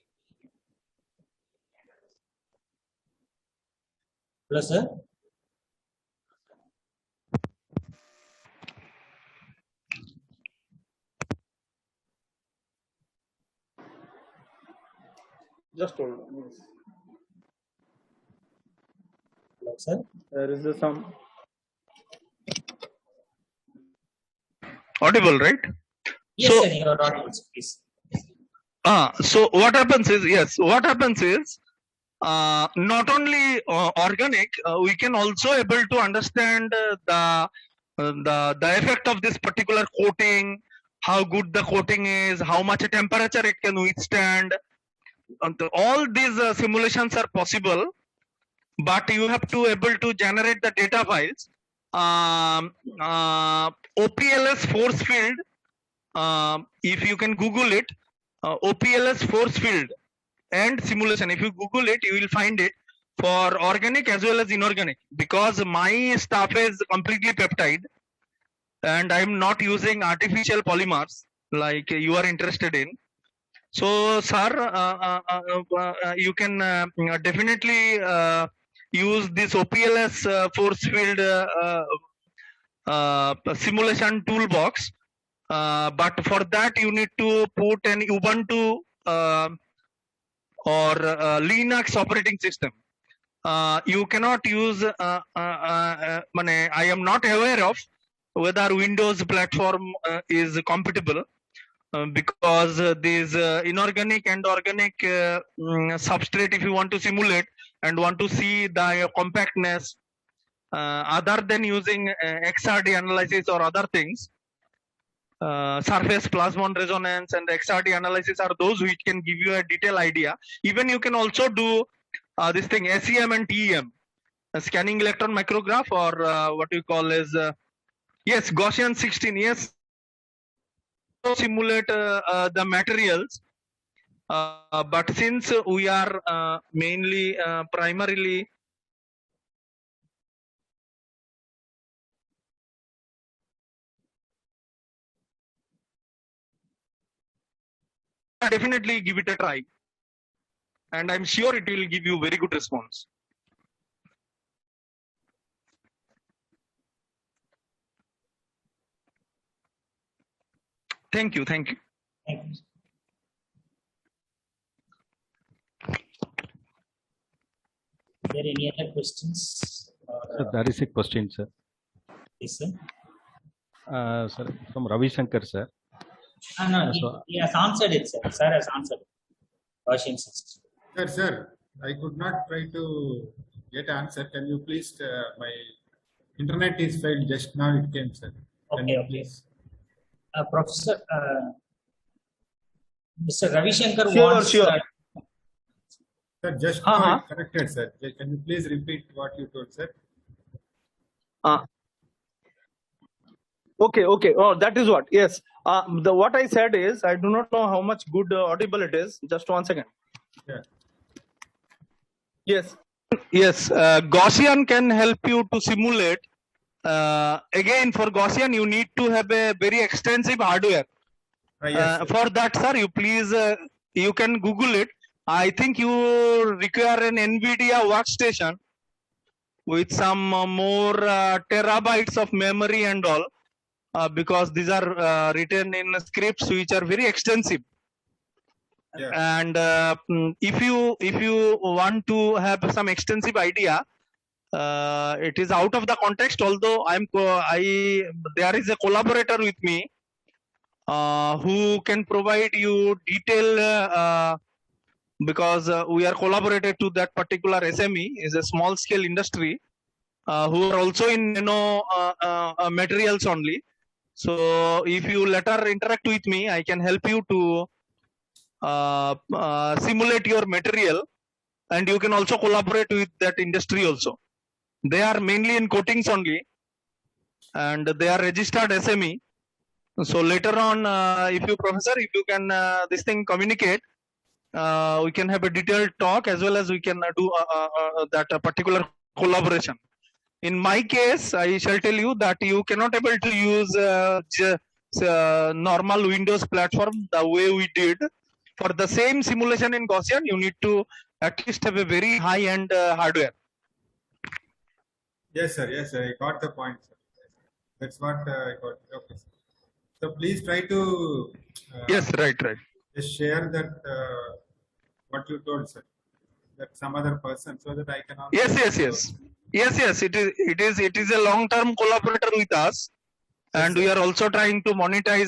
Hello, sir. Just hold on. Yes. Hello, sir. There is some audible, right? Yes, so, sir. You are audible, please. So what happens is, yes, what happens is, not only organic, we can also able to understand the effect of this particular coating, how good the coating is, how much temperature it can withstand. All these simulations are possible, but you have to able to generate the data files. OPLS force field, if you can Google it, OPLS force field and simulation, if you Google it, you will find it for organic as well as inorganic, because my stuff is completely peptide and I am not using artificial polymers like you are interested in. So, sir, you can definitely use this OPLS force field simulation toolbox, but for that you need to put an Ubuntu or Linux operating system. You cannot use, I am not aware of whether Windows platform is compatible. Because these inorganic and organic substrate, if you want to simulate and want to see the compactness, other than using XRD analysis or other things, surface plasmon resonance and XRD analysis are those which can give you a detailed idea. Even you can also do this thing, SEM and TEM, scanning electron micrograph, or what you call as Yes, Gaussian 16. Yes, simulate the materials. But since we are mainly primarily definitely give it a try, and I'm sure it will give you very good response. Thank you. Thank you. Is there any other questions? Sir, there is a question, sir. Yes, sir. Sir, from Ravi Shankar, sir. No, so- he has answered it, sir. Sir has answered it. Gaussian 16. Sir, I could not try to get answer. Can you please, my internet is failed just now it came, sir. Can Okay, you okay. please? Professor, Mr. Ravi Shankar Sure, wants sure. that. Sir, just now it corrected, sir. Can you please repeat what you told, sir? Okay. Oh, that is what. Yes. What I said is, I do not know how much good audible it is. Just 1 second. Yeah. Yes. Yes. Gaussian can help you to simulate. Again, for Gaussian, you need to have a very extensive hardware. Yes, sir. For that, sir, you please, you can Google it. I think you require an NVIDIA workstation with some more terabytes of memory and all, because these are written in scripts which are very extensive. Yeah. And if you want to have some extensive idea, it is out of the context. Although there is a collaborator with me who can provide you detail, because we are collaborated to that particular SME, is a small scale industry, who are also in materials only. So if you later interact with me, I can help you to simulate your material, and you can also collaborate with that industry also. They are mainly in coatings only, and they are registered SME. So later on, if you can this thing communicate, we can have a detailed talk, as well as we can do that particular collaboration. In my case, I shall tell you that you cannot able to use normal Windows platform the way we did. For the same simulation in Gaussian, you need to at least have a very high-end hardware. Yes, sir. Yes, sir. I got the point, sir. That's what I got. Okay, sir. So please try to Yes, right. just share that what you told, sir. That some other person, so that I can also. Yes. It is a long-term collaborator with us, and we are also trying to monetize